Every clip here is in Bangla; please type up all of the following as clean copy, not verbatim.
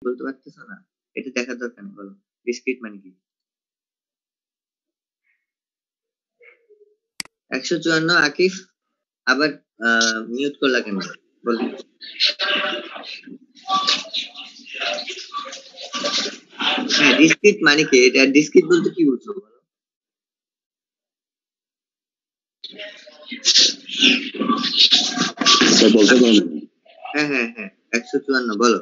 বলতে পারতেছো না? এটা দেখার দরকার নেই, বলো ডিসক্রিট মানে কি? 154 আকিফ আবার মিউট করলা কেন? বলো। হ্যাঁ, ডিসক্রিট মানে কি? এটা ডিসক্রিট বলতে কি বুঝছো বলো? বলতে পারবেন? হ্যাঁ হ্যাঁ হ্যাঁ, 154 বলো।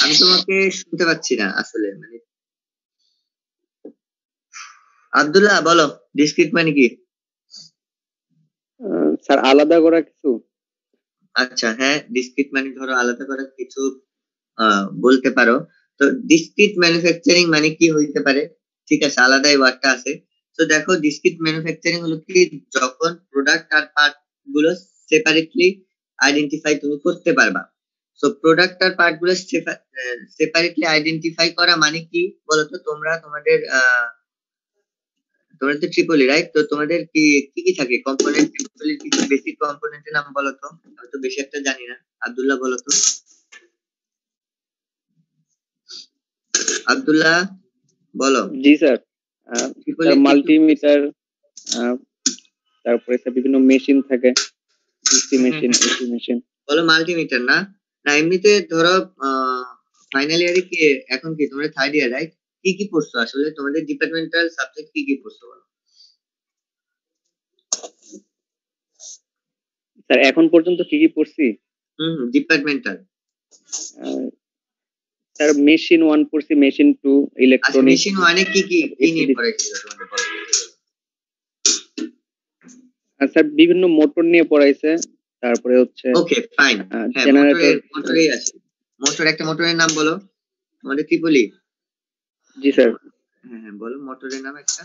আমি তোমাকে শুনতে পাচ্ছি না আসলে, মানে আব্দুল্লাহ বলো ডিসক্রিট মানে কি? স্যার আলাদা করা কিছু। আচ্ছা হ্যাঁ, ডিসক্রিট মানে ধরো আলাদা করা কিছু বলতে পারো। তো ডিসক্রিট ম্যানুফ্যাকচারিং মানে কি হইতে পারে? ঠিক আছে, আলাদা এই ওয়ার্ডটা আছে। তো দেখো ডিসক্রিট ম্যানুফ্যাকচারিং হলো কি, যখন প্রোডাক্ট আর পার্ট গুলো সেপারেটলি আইডেন্টিফাই তুমি করতে পারবা। সো প্রোডাক্ট আর পার্ট গুলো সেপারেটলি আইডেন্টিফাই করা মানে কি বলতো? তোমরা তোমাদের তোমরা তো ট্রিপলি রাইট, তো তোমাদের কি কি কি থাকে কম্পোনেন্ট? ট্রিপলির কিছু বেসিক কম্পোনেন্টের নাম বলো তো। আমি তো বেশি একটা জানি না, আব্দুল্লাহ বলো তো। আব্দুল্লাহ বলো। জি স্যার। ট্রিপলির মাল্টিমিটার, তারপরে স্যার বিভিন্ন মেশিন থাকে, ডিসি মেশিন, এসি মেশিন। বলো মাল্টিমিটার না? না এমনিতে ধরো ফাইনাল ইয়ারে কি, এখন কি তোমরা থার্ড ইয়ার রাইট? কি কি পড়ছো আসলে, তোমাদের ডিপার্টমেন্টাল সাবজেক্ট কি কি পড়ছো বলো? স্যার এখন পর্যন্ত কি কি পড়ছি? ডিপার্টমেন্টাল। স্যার মেশিন 1 পড়ছি, মেশিন 2 ইলেকট্রনিক্স। মেশিন 1 এ কি কি কি নিয়ে পড়াইছিল তোমাদের বলো? স্যার বিভিন্ন মোটর নিয়ে পড়াইছে, তারপরে হচ্ছে ওকে ফাইন, হ্যাঁ মোটরেই আছে। মোটর, একটা মোটরের নাম বলো আমাদের ট্রিপলি। জি স্যার। হ্যাঁ হ্যাঁ বলো মোটরের নাম একটা।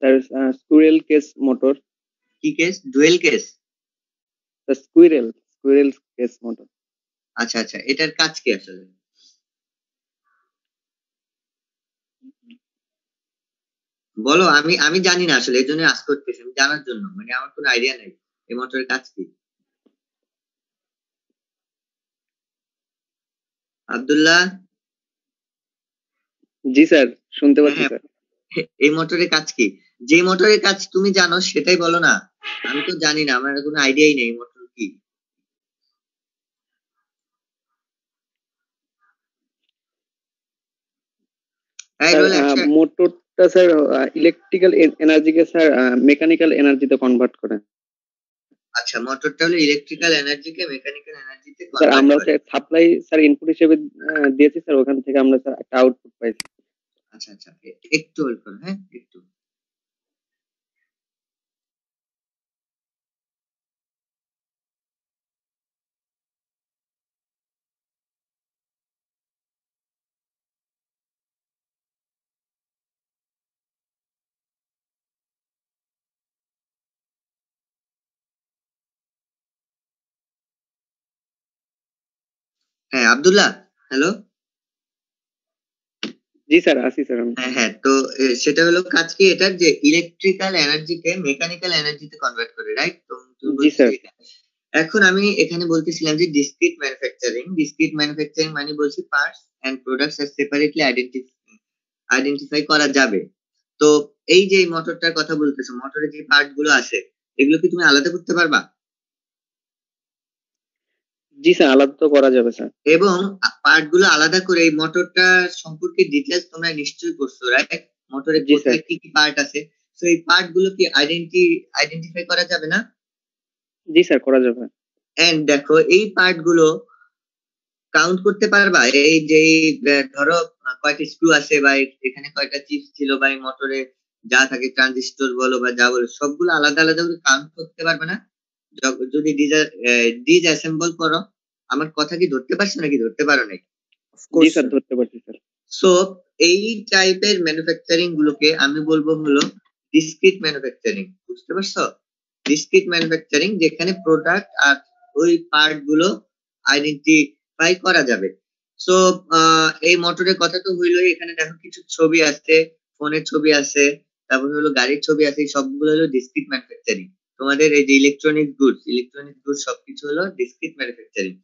Sir squirrel case motor. কি case? Dual case? Squirrel case motor. আচ্ছা আচ্ছা, এটার কাজ কি আসলে বলো? আমি আমি জানি না আসলে, এই জন্য আজ করতেছি, আমি জানার জন্য, মানে আমার কোনো আইডিয়া নাই এই মোটরের কাজ কি। আব্দুল্লাহ। জি স্যার, শুনতে পাচ্ছি স্যার। এই মোটরের কাজ কি? যে মোটরের কাজ তুমি জানো সেটাই বলো না, আমি তো জানি না, আমার কোনো আইডিয়াই নেই মোটর কি। মোটরটা স্যার ইলেকট্রিক্যাল এনার্জিকে স্যার মেকানিক্যাল এনার্জিতে কনভার্ট করে। আচ্ছা, মোটরটা হলো ইলেকট্রিক্যাল এনার্জিকে মেকানিক্যাল এনার্জিতে স্যার কনভার্ট আমরা করে। সাপ্লাই স্যার ইনপুট হিসেবে দিয়েছি স্যার, ওখান থেকে আমরা স্যার একটা আউটপুট পাইছি। আচ্ছা আচ্ছা, একটু হোল্ড করো, হ্যাঁ একটু। হ্যাঁ আব্দুল্লাহ, হ্যালো। জি স্যার, আসি স্যার। হ্যাঁ হ্যাঁ, তো সেটা হলো কাজ কি এটার, যে ইলেকট্রিক্যাল এনার্জিকে মেকানিক্যাল এনার্জিতে কনভার্ট করে, রাইট? তো তুমি জি বলছো স্যার। এটা। এখন আমি এখানে বলতেছিলাম যে ডিসক্রিট ম্যানুফ্যাকচারিং মানে বলছি parts and products R separately identify করা যাবে। তো এই যে মোটরটার কথা বলতেছো, মোটরের যে পার্ট গুলো আছে এগুলো কি তুমি আলাদা করতে পারবা? জি স্যার, আলাদা তো করা যাবে স্যার। এবং পার্ট গুলো আলাদা করে এই মোটরটা সম্পর্কে ডিটেলস তোমরা নিশ্চয়ই করছো, রাইট? মোটরে কোথায় কি কি পার্ট আছে, তো এই পার্ট গুলো কি আইডেন্টিফাই করা যাবে না? জি স্যার, করা যাবে। এন্ড দেখো এই পার্ট গুলো কাউন্ট করতে পারবা? এই যে ধরো কয়টা স্ক্রু আছে, বা এখানে কয়টা চিপস ছিল, বা এই মোটরে যা থাকে ট্রানজিস্টর বলো বা যা বলো, সবগুলো আলাদা আলাদা করে কাউন্ট করতে পারবে না যদি ডিসঅ্যাসেম্বল করো? আমার কথা কি ধরতে পারছো নাকি ধরতে পারো নাই? জি স্যার, ধরতে পারছি স্যার। সো এই টাইপের ম্যানুফ্যাকচারিং গুলোকে আমি বলবো হলো ডিসক্রিট ম্যানুফ্যাকচারিং, বুঝতে পারছো? ডিসক্রিট ম্যানুফ্যাকচারিং যেখানে প্রোডাক্ট আর ওই পার্ট গুলো আইডেন্টিফাই করা যাবে। সো এই মোটরের কথা তো হইলোই, এখানে দেখো কিছু ছবি আছে, ফোনের ছবি আছে, তারপর হলো গাড়ির ছবি আছে, সবগুলো হলো ডিসক্রিট ম্যানুফ্যাকচারিং। তোমাদের এই যে ইলেকট্রনিক গুডস সবকিছু হলো ডিসক্রিট ম্যানুফ্যাকচারিং।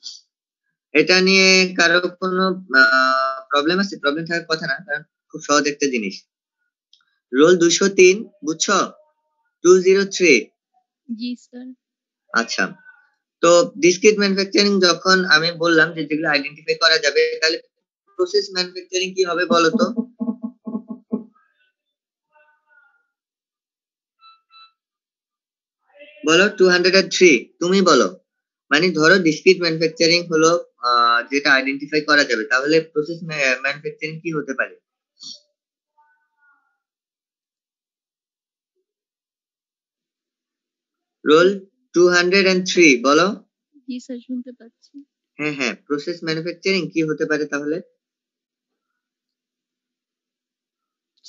এটা নিয়ে কারো কোনো প্রবলেম আছে? প্রবলেম থাকার কথা না, কারণ খুব সহজ একটা জিনিস। রোল 203 বুঝছো? 203। জি স্যার। আচ্ছা, তো ডিসক্রিট ম্যানুফ্যাকচারিং যখন আমি বললাম যে যেগুলো আইডেন্টিফাই করা যাবে, তাহলে প্রসেস ম্যানুফ্যাকচারিং কি হবে বলো তো? বলো 203, তুমি বলো। মানে ধরো ডিসক্রিট ম্যানুফ্যাকচারিং হলো যেটা আইডেন্টিফাই করা যাবে, তাহলে প্রসেস ম্যানুফ্যাকচারিং কি হতে পারে? রোল 203 বলো। জি স্যার, শুনতে পাচ্ছি। হ্যাঁ হ্যাঁ, প্রসেস ম্যানুফ্যাকচারিং কি হতে পারে তাহলে?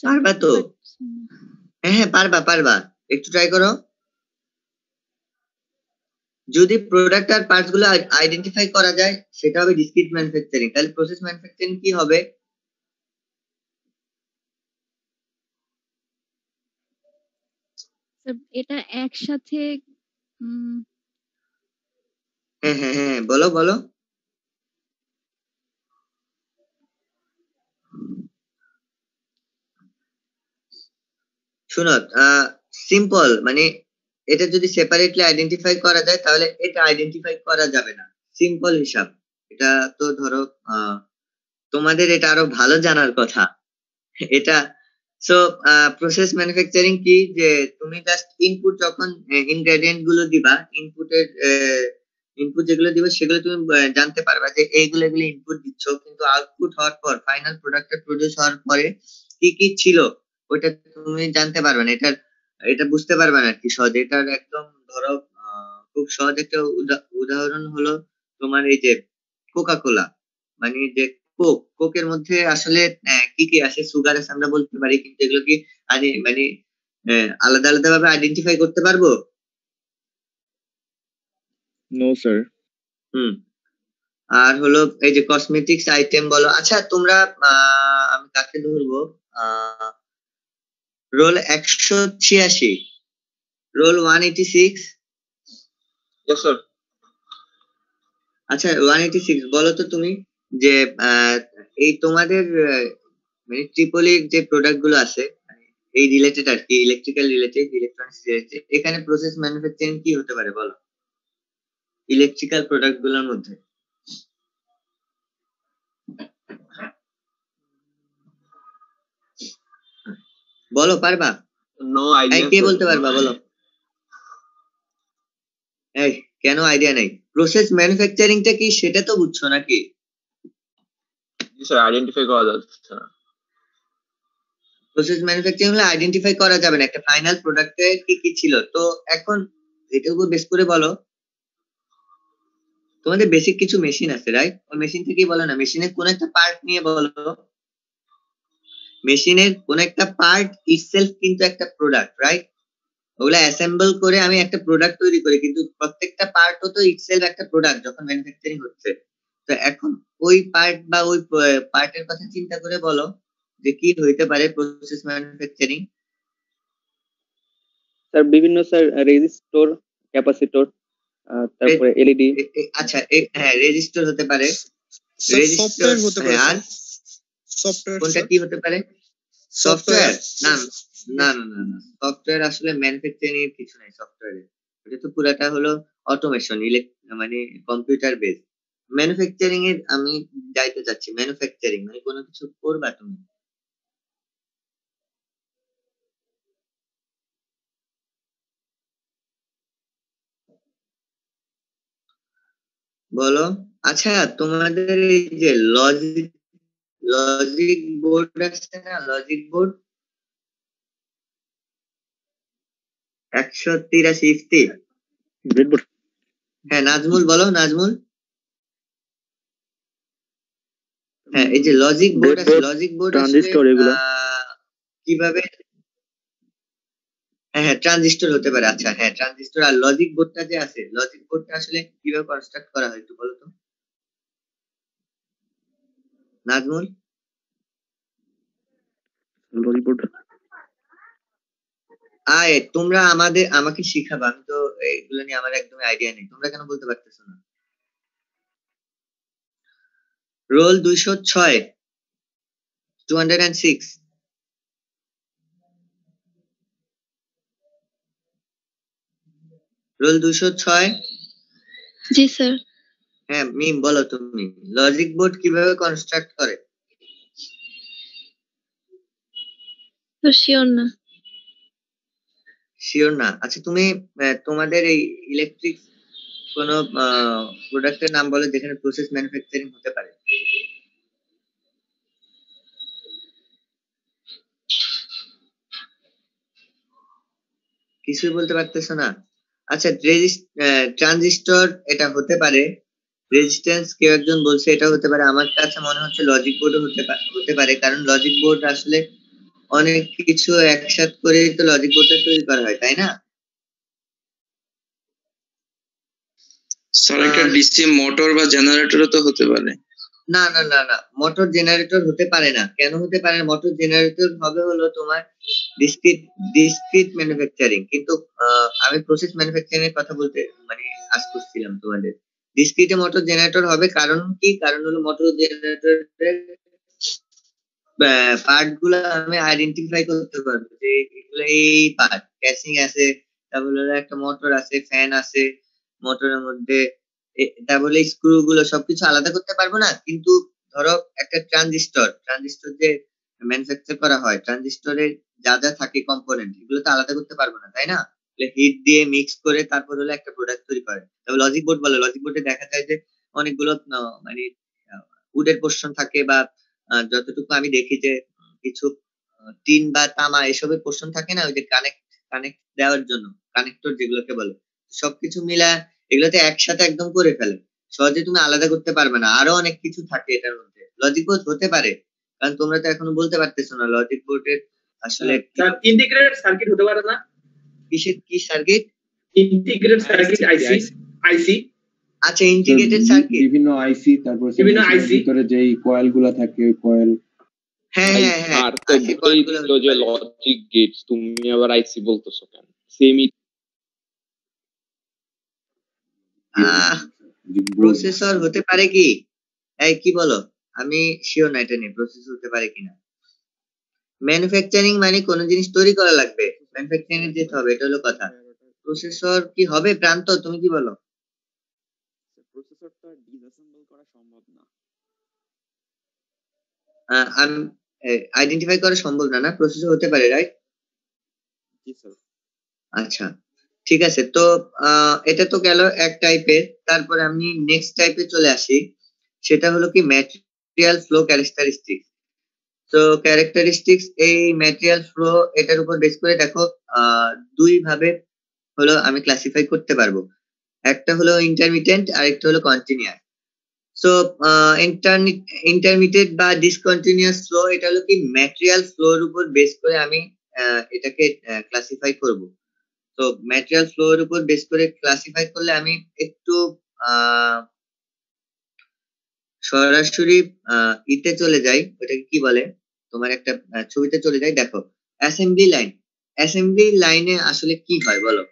পারবা তো? হ্যাঁ হ্যাঁ, পারবা, একটু ট্রাই করো। যদি প্রোডাক্ট আর পার্টস গুলো আইডেন্টিফাই করা যায়, সেটা হবে ডিসক্রিট ম্যানুফ্যাকচারিং। তাহলে প্রসেস ম্যানুফ্যাকচারিং কি হবে? এটা একসাথে হ্যাঁ হ্যাঁ হ্যাঁ, বলো। শুনো, সিম্পল, মানে এটা যদি সেপারেটলি আইডেন্টিফাই করা যায়, তাহলে এটা আইডেন্টিফাই করা যাবে না। সিম্পল হিসাব। এটা তো ধরো তোমাদের এটা আরো ভালো জানার কথা। এটা সো প্রসেস ম্যানুফ্যাকচারিং কি, যে তুমি জাস্ট ইনপুট যখন ইনগ্রেডিয়েন্ট গুলো দিবা, ইনপুট যেগুলো দিবে সেগুলো তুমি জানতে পারবা যে এগুলো ইনপুট দিচ্ছ, কিন্তু আউটপুট হওয়ার পর ফাইনাল প্রোডাক্টটা প্রডিউস হওয়ার পরে কি কি ছিল ওটা তুমি জানতে পারবে না। এটা বুঝতে পারবে না কি সহজে। এটার একদম ধরো খুব সহজ একটা উদাহরণ হলো তোমার এই যে কোকা কোলা, মানে যে কোকের মধ্যে আসলে কি কি আছে, সুগার আছে আমরা বলতে পারি, কিন্তু এগুলো কি মানে আলাদা আলাদা ভাবে আইডেন্টিফাই করতে পারবো? No sir. আর হলো এই যে কসমেটিক্স আইটেম বলো। আচ্ছা তোমরা আমি কাকে ধরবো, রোল 186, রোল 186। Yes, sir. আচ্ছা 186 বলো তো তুমি, যে এই তোমাদের মানে ট্রিপলির যে প্রোডাক্ট গুলো আছে, মানে এই রিলেটেড আর কি, ইলেকট্রিক্যাল রিলেটেড, ইলেকট্রনিক্স রিলেটেড, এখানে প্রসেস ম্যানুফ্যাকচারিং কি হতে পারে বলো? ইলেকট্রিক্যাল প্রোডাক্ট গুলোর মধ্যে বলো, পারবা? No idea. কে sir. বলতে পারবা বলো? এই কেন আইডিয়া নাই? প্রসেস ম্যানুফ্যাকচারিংটা কি সেটা তো বুঝছো নাকি? জি স্যার, আইডেন্টিফাই করা যাচ্ছে না। প্রসেস ম্যানুফ্যাকচারিং হলে আইডেন্টিফাই করা যাবে না একটা ফাইনাল প্রোডাক্টে কি কি ছিল। তো এখন এটার উপর বেস করে বলো, তোমাদের বেসিক কিছু মেশিন আছে রাইট? ওই মেশিন থেকেই বলো না, মেশিনের কোন একটা পার্ট নিয়ে বলো। মেশিনের কোন একটা পার্ট ইটসেলফ কিন্তু একটা প্রোডাক্ট, রাইট? ওগুলা অ্যাসেম্বল করে আমি একটা প্রোডাক্ট তৈরি করি, কিন্তু প্রত্যেকটা পার্টও তো ইটসেলফ একটা প্রোডাক্ট যখন ম্যানুফ্যাকচারিং হচ্ছে। তো এখন ওই পার্ট বা ওই পার্টের কথা চিন্তা করে বলো যে কি হইতে পারে প্রসেস ম্যানুফ্যাকচারিং। স্যার বিভিন্ন স্যার রেজিস্টর, ক্যাপাসিটর, তারপরে এলইডি। আচ্ছা হ্যাঁ, রেজিস্টর হতে পারে, রেজিস্টর হতে পারে। আর সফটওয়্যার কোনটা কি হতে পারে? সফটওয়্যার? না না না না না, সফটওয়্যার আসলে ম্যানুফ্যাকচারিং এর কিছু নাই সফটওয়্যারে। এটা তো পুরাটা হলো অটোমেশন, মানে কম্পিউটার বেস। ম্যানুফ্যাকচারিং এর আমি যাইতে চাচ্ছি, ম্যানুফ্যাকচারিং মানে কোনো কিছু করবা তুমি। বলো। আচ্ছা তোমাদের এই যে লজিক বোর্ড আছে না, লজিক বোর্ড 183 ব্রেডবোর্ড। হ্যাঁ নাজমুল বলো, নাজমুল। হ্যাঁ এই যে লজিক বোর্ড আছে, লজিক বোর্ড ট্রানজিস্টর এগুলো কিভাবে? হ্যাঁ হ্যাঁ, ট্রানজিস্টর হতে পারে। আচ্ছা হ্যাঁ, ট্রানজিস্টর। আর লজিক বোর্ডটা যে আছে, লজিক বোর্ডটা আসলে কিভাবে কনস্ট্রাক্ট করা হয় একটু বলো তো নাজমুল। লজিক বোর্ড তোমরা আমাকে শিখাবা, আমি তো এগুলো নিয়ে আমার একদমই আইডিয়া নেই, তোমরা কেন বলতে পারতেছো না? রোল 206, 206। রোল 206। জি স্যার। হ্যাঁ মিম, বলো তুমি লজিক বোর্ড কিভাবে কনস্ট্রাক্ট করে? তো শিওর না। শিওর না? আচ্ছা তুমি তোমাদের এই ইলেকট্রিক কোন প্রোডাক্টের নাম বলো যেখানে প্রসেস ম্যানুফ্যাকচারিং হতে পারে। কিছুই বলতে পারতেছো না? আচ্ছা ট্রানজিস্টর এটা হতে পারে, রেজিস্ট্যান্স কেউ একজন বলছে এটা হতে পারে, আমার কাছে মনে হচ্ছে লজিক বোর্ডও হতে পারে, কারণ লজিক বোর্ড আসলে অনেক কিছু একসাথে করে তো লজিক বোর্ডটা তৈরি করা হয়, তাই না? স্যার একটা ডিসি মোটর বা জেনারেটরও তো হতে পারে। না না না না, মোটর জেনারেটর হতে পারে না। কেন হতে পারে? মোটর জেনারেটর হবে হলো তোমার ডিসক্রিট ম্যানুফ্যাকচারিং, কিন্তু আমি প্রসেস ম্যানুফ্যাকচারিং এর কথা বলতে মানে আজ করছিলাম তোমাদের। ডিসক্রিটে মোটর জেনারেটর হবে, কারণ কি? কারণ হলো মোটর জেনারেটরের পার্ট গুলো আমি আইডেন্টিফাই করতে পারবো যে এগুলো এই পার্ট, ক্যাসিং আছে, তারপরে হলো একটা মোটর আছে, ফ্যান আছে মোটরের মধ্যে, তারপরে স্ক্রু গুলো সবকিছু আলাদা করতে পারবো না, কিন্তু ধরো একটা ট্রানজিস্টর যে ম্যানুফ্যাকচার করা হয়, ট্রানজিস্টরের যা যা থাকে কম্পোনেন্ট, এগুলো তো আলাদা করতে পারবো না, তাই না? হিট দিয়ে মিক্স করে তারপর হলো একটা প্রোডাক্ট তৈরি করে। তবে লজিক বোর্ড বলে, লজিক বোর্ডে দেখা যায় যে অনেকগুলো মানে উডের পোর্শন থাকে, বা যতটুকু আমি দেখি যে কিছু টিন বা তামা এসবের পোর্শন থাকে না, ওই যে কানেক্ট দেওয়ার জন্য কানেক্টর যেগুলোকে বলে, সবকিছু মিলা এগুলোতে একসাথে একদম করে ফেলে, সহজে তুমি আলাদা করতে পারবে না। আরো অনেক কিছু থাকে এটার মধ্যে, লজিক বোর্ড হতে পারে, কারণ তোমরা তো এখনো বলতে পারতেছো না লজিক বোর্ডের আসলে ইন্টিগ্রেটেড সার্কিট হতে পারে না? কি সার্কিট? ইন্টিগ্রেটেড সার্কিট, আইসি। আচ্ছা ইন্টিগ্রেটেড সার্কিট, বিভিন্ন আইসি, তারপর বিভিন্ন আইসি ভিতরে যেই কয়েল গুলা থাকে ওই কয়েল। হ্যাঁ হ্যাঁ হ্যাঁ, আর তো বলেই দিল যে লজিক গেটস, তুমি আবার আইসি বলতেছো কেন? সেমই। প্রসেসর হতে পারে কি? এই কি বলো? আমি শিওর না এটা নিয়ে প্রসেসর হতে পারে কিনা। ম্যানুফ্যাকচারিং মানে কোন জিনিস তৈরি করা লাগবে, ম্যানুফ্যাকচারিং এ যেতে হবে, এটা হলো কথা। প্রসেসর কি হবে প্রান্ত, তুমি কি বলো? প্রসেসরটা ডিসঅ্যাসেম্বল করা সম্ভব না। আমি আইডেন্টিফাই করা সম্ভব না, না প্রসেসর হতে পারে, রাইট? জি স্যার। আচ্ছা ঠিক আছে, তো এটা তো গেল এক টাইপের। তারপরে আমি নেক্সট টাইপে চলে আসি, সেটা হলো কি ম্যাটেরিয়াল ফ্লো ক্যারেক্টারিস্টিক্স। তো ক্যারেক্টারিস্টিক্স এই ম্যাটেরিয়াল ফ্লো এটার উপর বেস করে দেখো দুই ভাবে হলো আমি ক্লাসিফাই করতে পারবো, একটা হলো ইন্টারমিটেন্ট আর একটা হলো কন্টিনিউয়াস। সো ইন্টারমিডিয়েট বা ডিসকন্টিনিউয়াস ফ্লো এটা হলো কি ম্যাটেরিয়াল ফ্লোর উপর বেস করে আমি এটাকে ক্লাসিফাই করব। তো ম্যাটেরিয়াল ফ্লোর উপর বেস করে ক্লাসিফাই করলে আমি একটু সরাসরি ইতে চলে যাই, ওটাকে কি বলে, তোমার একটা ছবিতে চলে যাই। দেখো অ্যাসেম্বলি লাইন, অ্যাসেম্বলি লাইনে আসলে কি হয় বলো?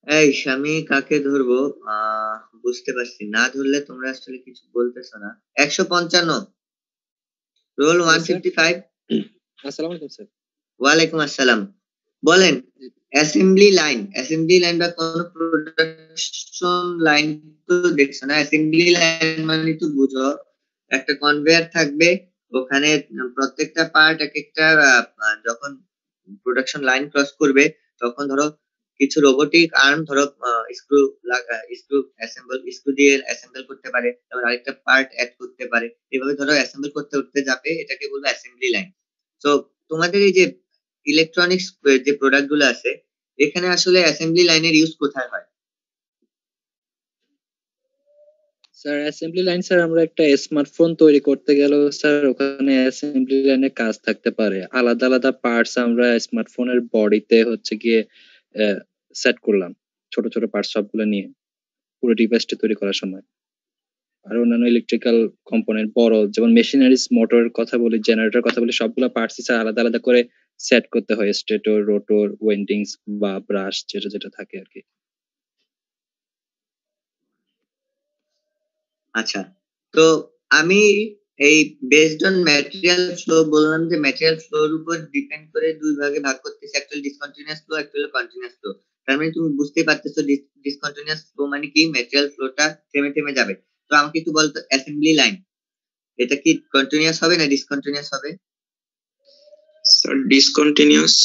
এই আমি কাকে ধরবো বুঝতে পারছি না, ধরলে তোমরা আসলে কিছু বলতেছো না। 155, রোল 155। আসসালামু আলাইকুম স্যার। ওয়ালাইকুম আসসালাম, বলেন। অ্যাসেম্বলি লাইন বা কোন প্রোডাকশন লাইন তো দেখছো না, অ্যাসেম্বলি লাইন মানে তো বুঝো একটা কনভেয়ার থাকবে, ওখানে প্রত্যেকটা পার্ট এক একটা যখন প্রোডাকশন লাইন ক্রস করবে তখন ধরো কিছু রোবোটিক আর্ম ধরো স্ক্রু দিয়ে অ্যাসেম্বল করতে পারে, তারপর আরেকটা পার্ট অ্যাড করতে পারে, এভাবে ধরো অ্যাসেম্বল করতে করতে যাবে, এটাকে বলবো অ্যাসেম্বলি লাইন। তো তোমাদের এই যে ইলেকট্রনিক্স যে প্রোডাক্ট গুলো আছে, এখানে আসলে অ্যাসেম্বলি লাইনের ইউজ কোথায় হয়? স্যার অ্যাসেম্বলি লাইন স্যার আমরা একটা স্মার্টফোন তৈরি করতে গেলেও স্যার ওখানে অ্যাসেম্বলি লাইনে কাজ থাকতে পারে, আলাদা আলাদা পার্টস আমরা স্মার্টফোনের বডিতে হচ্ছে গিয়ে সেট করলাম, ছোট ছোট পার্টস সবগুলো নিয়ে পুরো ডিভাইসটা তৈরি করার সময়। আর অন্যান্য ইলেকট্রিক্যাল কম্পোনেন্ট বড় যেমন মেশিনারিজ, মোটর কথা বলি, জেনারেটর কথা বলি, সবগুলো পার্টস স্যার আলাদা আলাদা করে সেট করতে হয়, স্টেটর, রোটর, ওয়েন্ডিংস বা ব্রাশ যেটা যেটা থাকে আর কি। আচ্ছা, তো আমি এই বেসড অন ম্যাটেরিয়াল ফ্লো বললাম যে ম্যাটেরিয়াল ফ্লোর উপর ডিপেন্ড করে দুই ভাগে ভাগ করতেছি, একটা হলো ডিসকন্টিনিউয়াস ফ্লো, একটা হলো কন্টিনিউয়াস ফ্লো। তার মানে তুমি বুঝতেই পারতেছো ডিসকন্টিনিউয়াস ফ্লো মানে কি, ম্যাটেরিয়াল ফ্লোটা থেমে থেমে যাবে। তো আমাকে একটু বলতো অ্যাসেম্বলি লাইন এটা কি কন্টিনিউয়াস হবে না ডিসকন্টিনিউয়াস হবে? Sir discontinuous.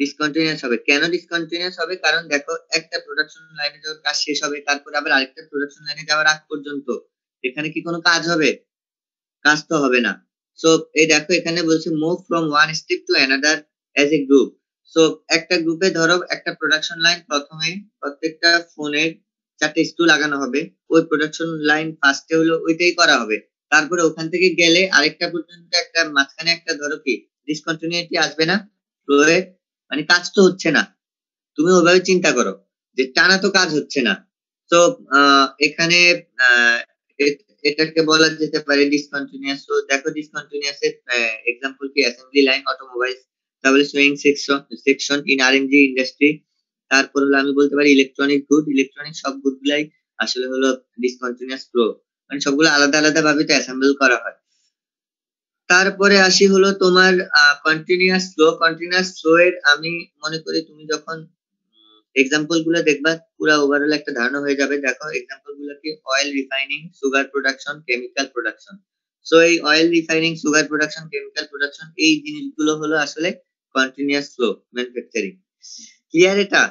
ডিসকন্টিনিউয়াস হবে। কেন ডিসকন্টিনিউয়াস হবে? কারণ দেখো একটা প্রোডাকশন লাইনে যখন কাজ শেষ হবে তারপরে আবার আরেকটা প্রোডাকশন লাইনে যাওয়ার আগ পর্যন্ত এখানে কি কোনো কাজ হবে? কাজ তো হবে না। সো এই দেখো এখানে বলছে move from one step to another as a group. So একটা গ্রুপে ধরো একটা প্রোডাকশন লাইন, প্রথমে প্রত্যেকটা ফোনের 4টে স্ক্রু লাগানো হবে, ওই প্রোডাকশন লাইন ফার্স্টে হলো ওইটাই করা হবে। তারপরে ওখান থেকে গেলে আরেকটা পর্যন্ত একটা মাঝখানে একটা ধরো কি ডিসকন্টিনিউটি আসবে না ফ্লোয়ে, মানে কাজ তো হচ্ছে না। তুমি ওইভাবে চিন্তা করো যে টানা তো কাজ হচ্ছে না। তো এখানে এটাকে বলা যেতে পারে ডিসকন্টিনিউয়াস। তো দেখো ডিসকন্টিনিউয়াস এর এক্সাম্পল কি অ্যাসেম্বলি লাইন, অটোমোবাইলস, তারপরে swing section in RNG industry. তারপর হলো আমি বলতে পারি ইলেকট্রনিক গুড, ইলেকট্রনিক সব গুড গুলাই আসলে হলো ডিসকন্টিনিউয়াস ফ্লো, মানে সবগুলো আলাদা আলাদা ভাবে তো অ্যাসেম্বল করা হয়। তারপরে আসি হলো তোমার কন্টিনিউয়াস ফ্লো। কন্টিনিউয়াস ফ্লো এর আমি মনে করি তুমি যখন এক্সাম্পল গুলো দেখবা পুরো ওভারঅল একটা ধারণা হয়ে যাবে। দেখো এক্সাম্পল গুলো কি, oil refining, sugar production, chemical production. So এই oil refining, sugar production, chemical production এই জিনিসগুলো হলো আসলে কন্টিনিউয়াস ফ্লো ম্যানুফ্যাকচারিং। ক্লিয়ার এটা?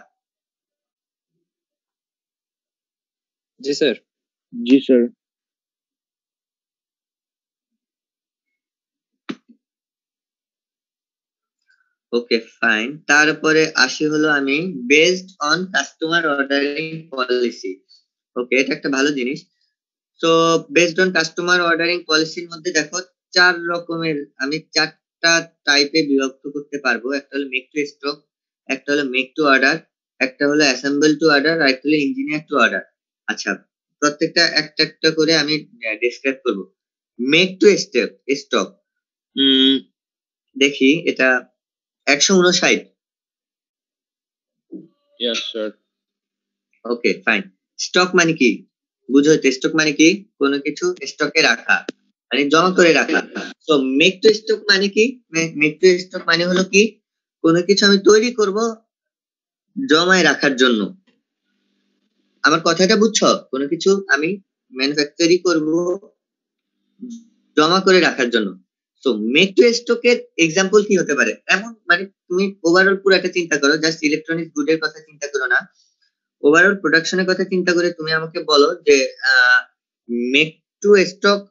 জি স্যার। জি স্যার। Okay fine. তারপরে আসি হলো আমি based on customer ordering policy. Okay, এটা একটা ভালো জিনিস। তো বেসড অন কাস্টমার অর্ডারিং পলিসির মধ্যে দেখো 4 রকমের, আমি 4টা টাইপে বিভক্ত করতে পারবো। একটা হলো মেক টু স্টক, একটা হলো মেক টু অর্ডার, একটা হলো অ্যাসেম্বল টু অর্ডার, আর একটা হলো ইঞ্জিনিয়ার টু অর্ডার। আচ্ছা, প্রত্যেকটা একটা একটা করে আমি ডেসক্রাইব করব। মেক টু স্টক, দেখি এটা 159। Yes sir. Okay fine. Stock মানে কি বুঝো? স্টক মানে কি, কোনো কিছু স্টকে রাখা, মানে জমা করে রাখা। তো মেক টু স্টক মানে কি? মেক টু স্টক মানে হলো কি, কোনো কিছু আমি তৈরি করব জমায় রাখার জন্য। আমার কথাটা বুঝছো? কোনো কিছু আমি ম্যানুফ্যাকচারিং করব জমা করে রাখার জন্য। তো মেক টু স্টকের এক্সাম্পল কি হতে পারে? এমন মানে তুমি ওভারঅল পুরো একটা চিন্তা করো, জাস্ট ইলেকট্রনিক গুডের কথা চিন্তা করো না, ওভারঅল প্রোডাকশনের কথা চিন্তা করে তুমি আমাকে বলো যে মেক টু স্টক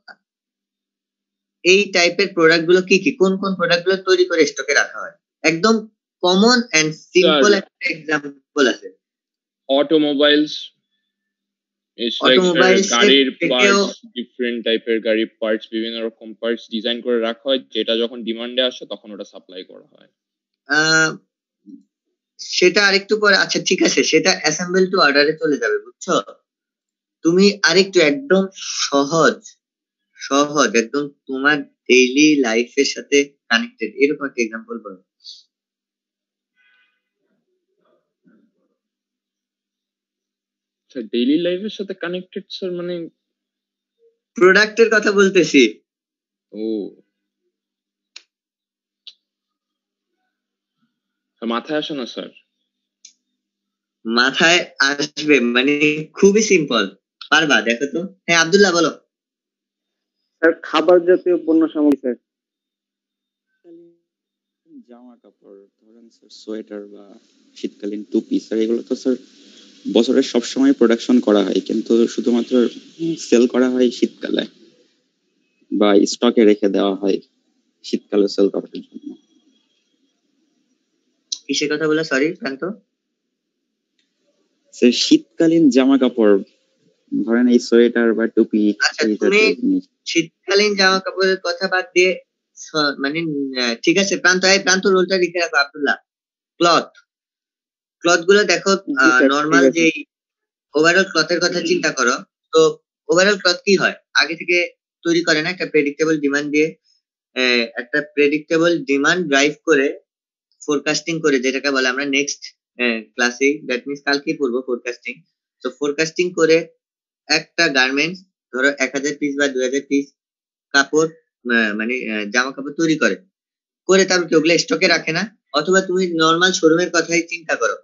এই টাইপের প্রোডাক্ট গুলো কি কি, কোন কোন প্রোডাক্ট গুলো তৈরি করে স্টকে রাখা হয়? একদম কমন এন্ড সিম্পল একটা এক্সাম্পল আছে। অটোমোবাইলস, ইটস লাইক অটোমোবাইলস গাড়ির পার্টস, ডিফারেন্ট টাইপের গাড়ির পার্টস, বিভিন্ন রকম পার্টস ডিজাইন করে রাখা হয়, যেটা যখন ডিমান্ডে আসে তখন ওটা সাপ্লাই করা হয়। সেটা আরেকটু পরে, আচ্ছা ঠিক আছে, সেটা অ্যাসেম্বল টু অর্ডারে চলে যাবে, বুঝছো? তুমি আরেকটু একদম সহজ সহজ একদম তোমার ডেইলি লাইফের সাথে কানেক্টেড এরকম একটা এক্সাম্পল বলো। আচ্ছা, ডেইলি লাইফের সাথে কানেক্টেড স্যার মানে প্রোডাক্টের কথা বলতেছি। ও মাথায় আসে না স্যার। মাথায় আসবে, মানে খুবই সিম্পল, পারবা? দেখো তো। হ্যাঁ আব্দুল্লাহ বলো। স্যার খাবার জাতীয় পণ্য সামগ্রী স্যার। জামা কাপড় ধরেন স্যার, সোয়েটার বা শীতকালীন টুপি স্যার, এগুলো তো স্যার বছরের সব সময় প্রোডাকশন করা হয়, কিন্তু শুধুমাত্র সেল করা হয় শীতকালে বা স্টকে রেখে দেওয়া হয় শীতকালে সেল করার জন্য। কিসের কথা বলে? সরি প্রান্ত। স্যার শীতকালীন জামা কাপড় ধরেন এই সোয়েটার বা টুপি আচ্ছা এই তুমি জাতীয় জিনিস। শীতকালীন জামা কাপড়ের কথা বাদ দিয়ে মানে ঠিক আছে প্রান্ত রোলটা লিখে রাখো আব্দুল্লাহ। ক্লথ গুলো দেখো নর্মাল যে ওভারঅল ক্লথের কথা চিন্তা করো, তো ওভারঅল ক্লথ কি হয় আগে থেকে তৈরি করে না একটা প্রেডিক্টেবল ডিমান্ড দিয়ে, একটা প্রেডিক্টেবল ডিমান্ড ড্রাইভ করে ফোরকাস্টিং করে, যেটাকে বলে আমরা নেক্সট ক্লাসে, দ্যাট মিনস কালকেই পড়বো ফোরকাস্টিং। তো ফোরকাস্টিং করে একটা গার্মেন্টস ধরো 1000 পিস বা 2000 পিস কাপড় মানে জামা কাপড় তৈরি করে তারপর ওগুলো স্টকে রাখে না। অথবা তুমি নর্মাল শোরুমের কথাই চিন্তা করো,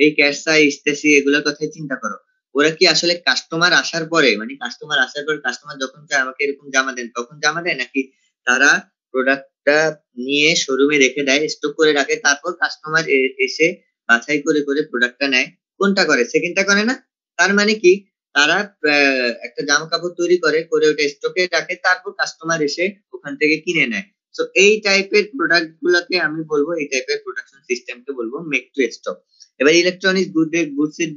এই ক্যাশসাই স্টেসি এগুলোর কথাই চিন্তা করো, ওরা কি আসলে কাস্টমার আসার পরে মানে কাস্টমার যখন চায় আমাকে এরকম জামা দেন তখন জামা দেয়, নাকি তারা প্রোডাক্টটা নিয়ে শোরুমে রেখে দেয়, স্টক করে রাখে, তারপর কাস্টমার এসে বাছাই করে প্রোডাক্টটা নেয়? কোনটা করে? সেকেন্ডটা করে না? তার মানে কি তারা একটা জামা কাপড় তৈরি করে ওটা স্টকে রাখে, তারপর কাস্টমার এসে ওখান থেকে কিনে নেয়। তো এই টাইপের প্রোডাক্ট গুলোকে আমি বলবো, এই টাইপের প্রোডাকশন সিস্টেমকে বলবো মেক টু স্টক। এবার ইলেকট্রনিক্স গুডস এর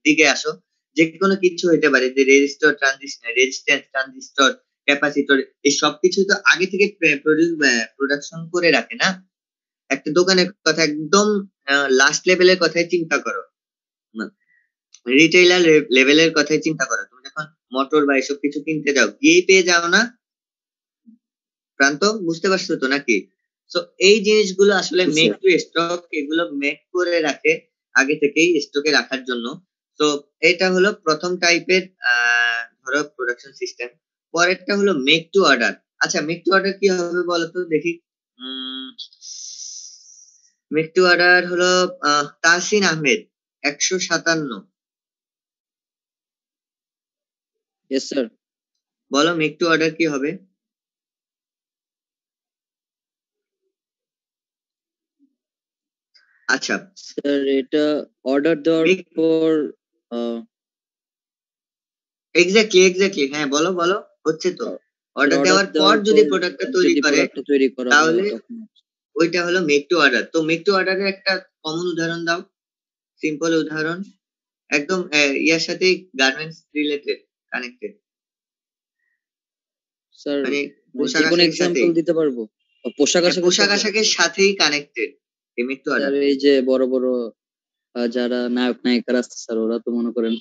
দিকে আসো, যে কোনো কিছু হতে পারে, যে রেজিস্টর রেজিস্ট্যান্স ট্রানজিস্টর ক্যাপাসিটর, এই সবকিছু তো আগে থেকে প্রোডাকশন করে রাখে না। একটা দোকানের কথা একদম লাস্ট লেভেলের কথাই চিন্তা করো, রিটেইলার লেভেলের কথাই চিন্তা করো। তুমি যখন মোটর বা এসব কিছু কিনতে যাও গিয়েই পেয়ে যাও না? প্রান্ত বুঝতে পারছো তো নাকি? তো এই জিনিসগুলো আসলে মেক টু স্টক, এগুলো মেক করে রাখে আগে থেকেই স্টকে রাখার জন্য। তো এটা হলো প্রথম টাইপের ধরো প্রোডাকশন সিস্টেম। পরেরটা হলো মেক টু অর্ডার। আচ্ছা মেক টু অর্ডার কি হবে বলো তো দেখি। মেক টু অর্ডার হলো তাহসিন আহমেদ 157। Yes sir. বলো মেক টু অর্ডার কি হবে? আচ্ছা স্যার এটা অর্ডার দেওয়ার পর এক্স্যাক্টলি হ্যাঁ বলো হচ্ছে তো। অর্ডার দেওয়ার পর যদি প্রোডাক্টটা তৈরি করে তাহলে ওইটা হলো মেক টু অর্ডার। তো মেক টু অর্ডারের একটা কমন উদাহরণ দাও, সিম্পল উদাহরণ, একদম ইয়ার সাথে গার্মেন্টস রিলেটেড কানেক্টেড। স্যার মানে যে কোনো एग्जांपल দিতে পারবো? পোশাক আশাকের সাথেই কানেক্টেড এই মেক টু অর্ডার। এই যে বড় বড় যারা নায়ক নায়িকারা আছে স্যার, ওরা তো মনে করেন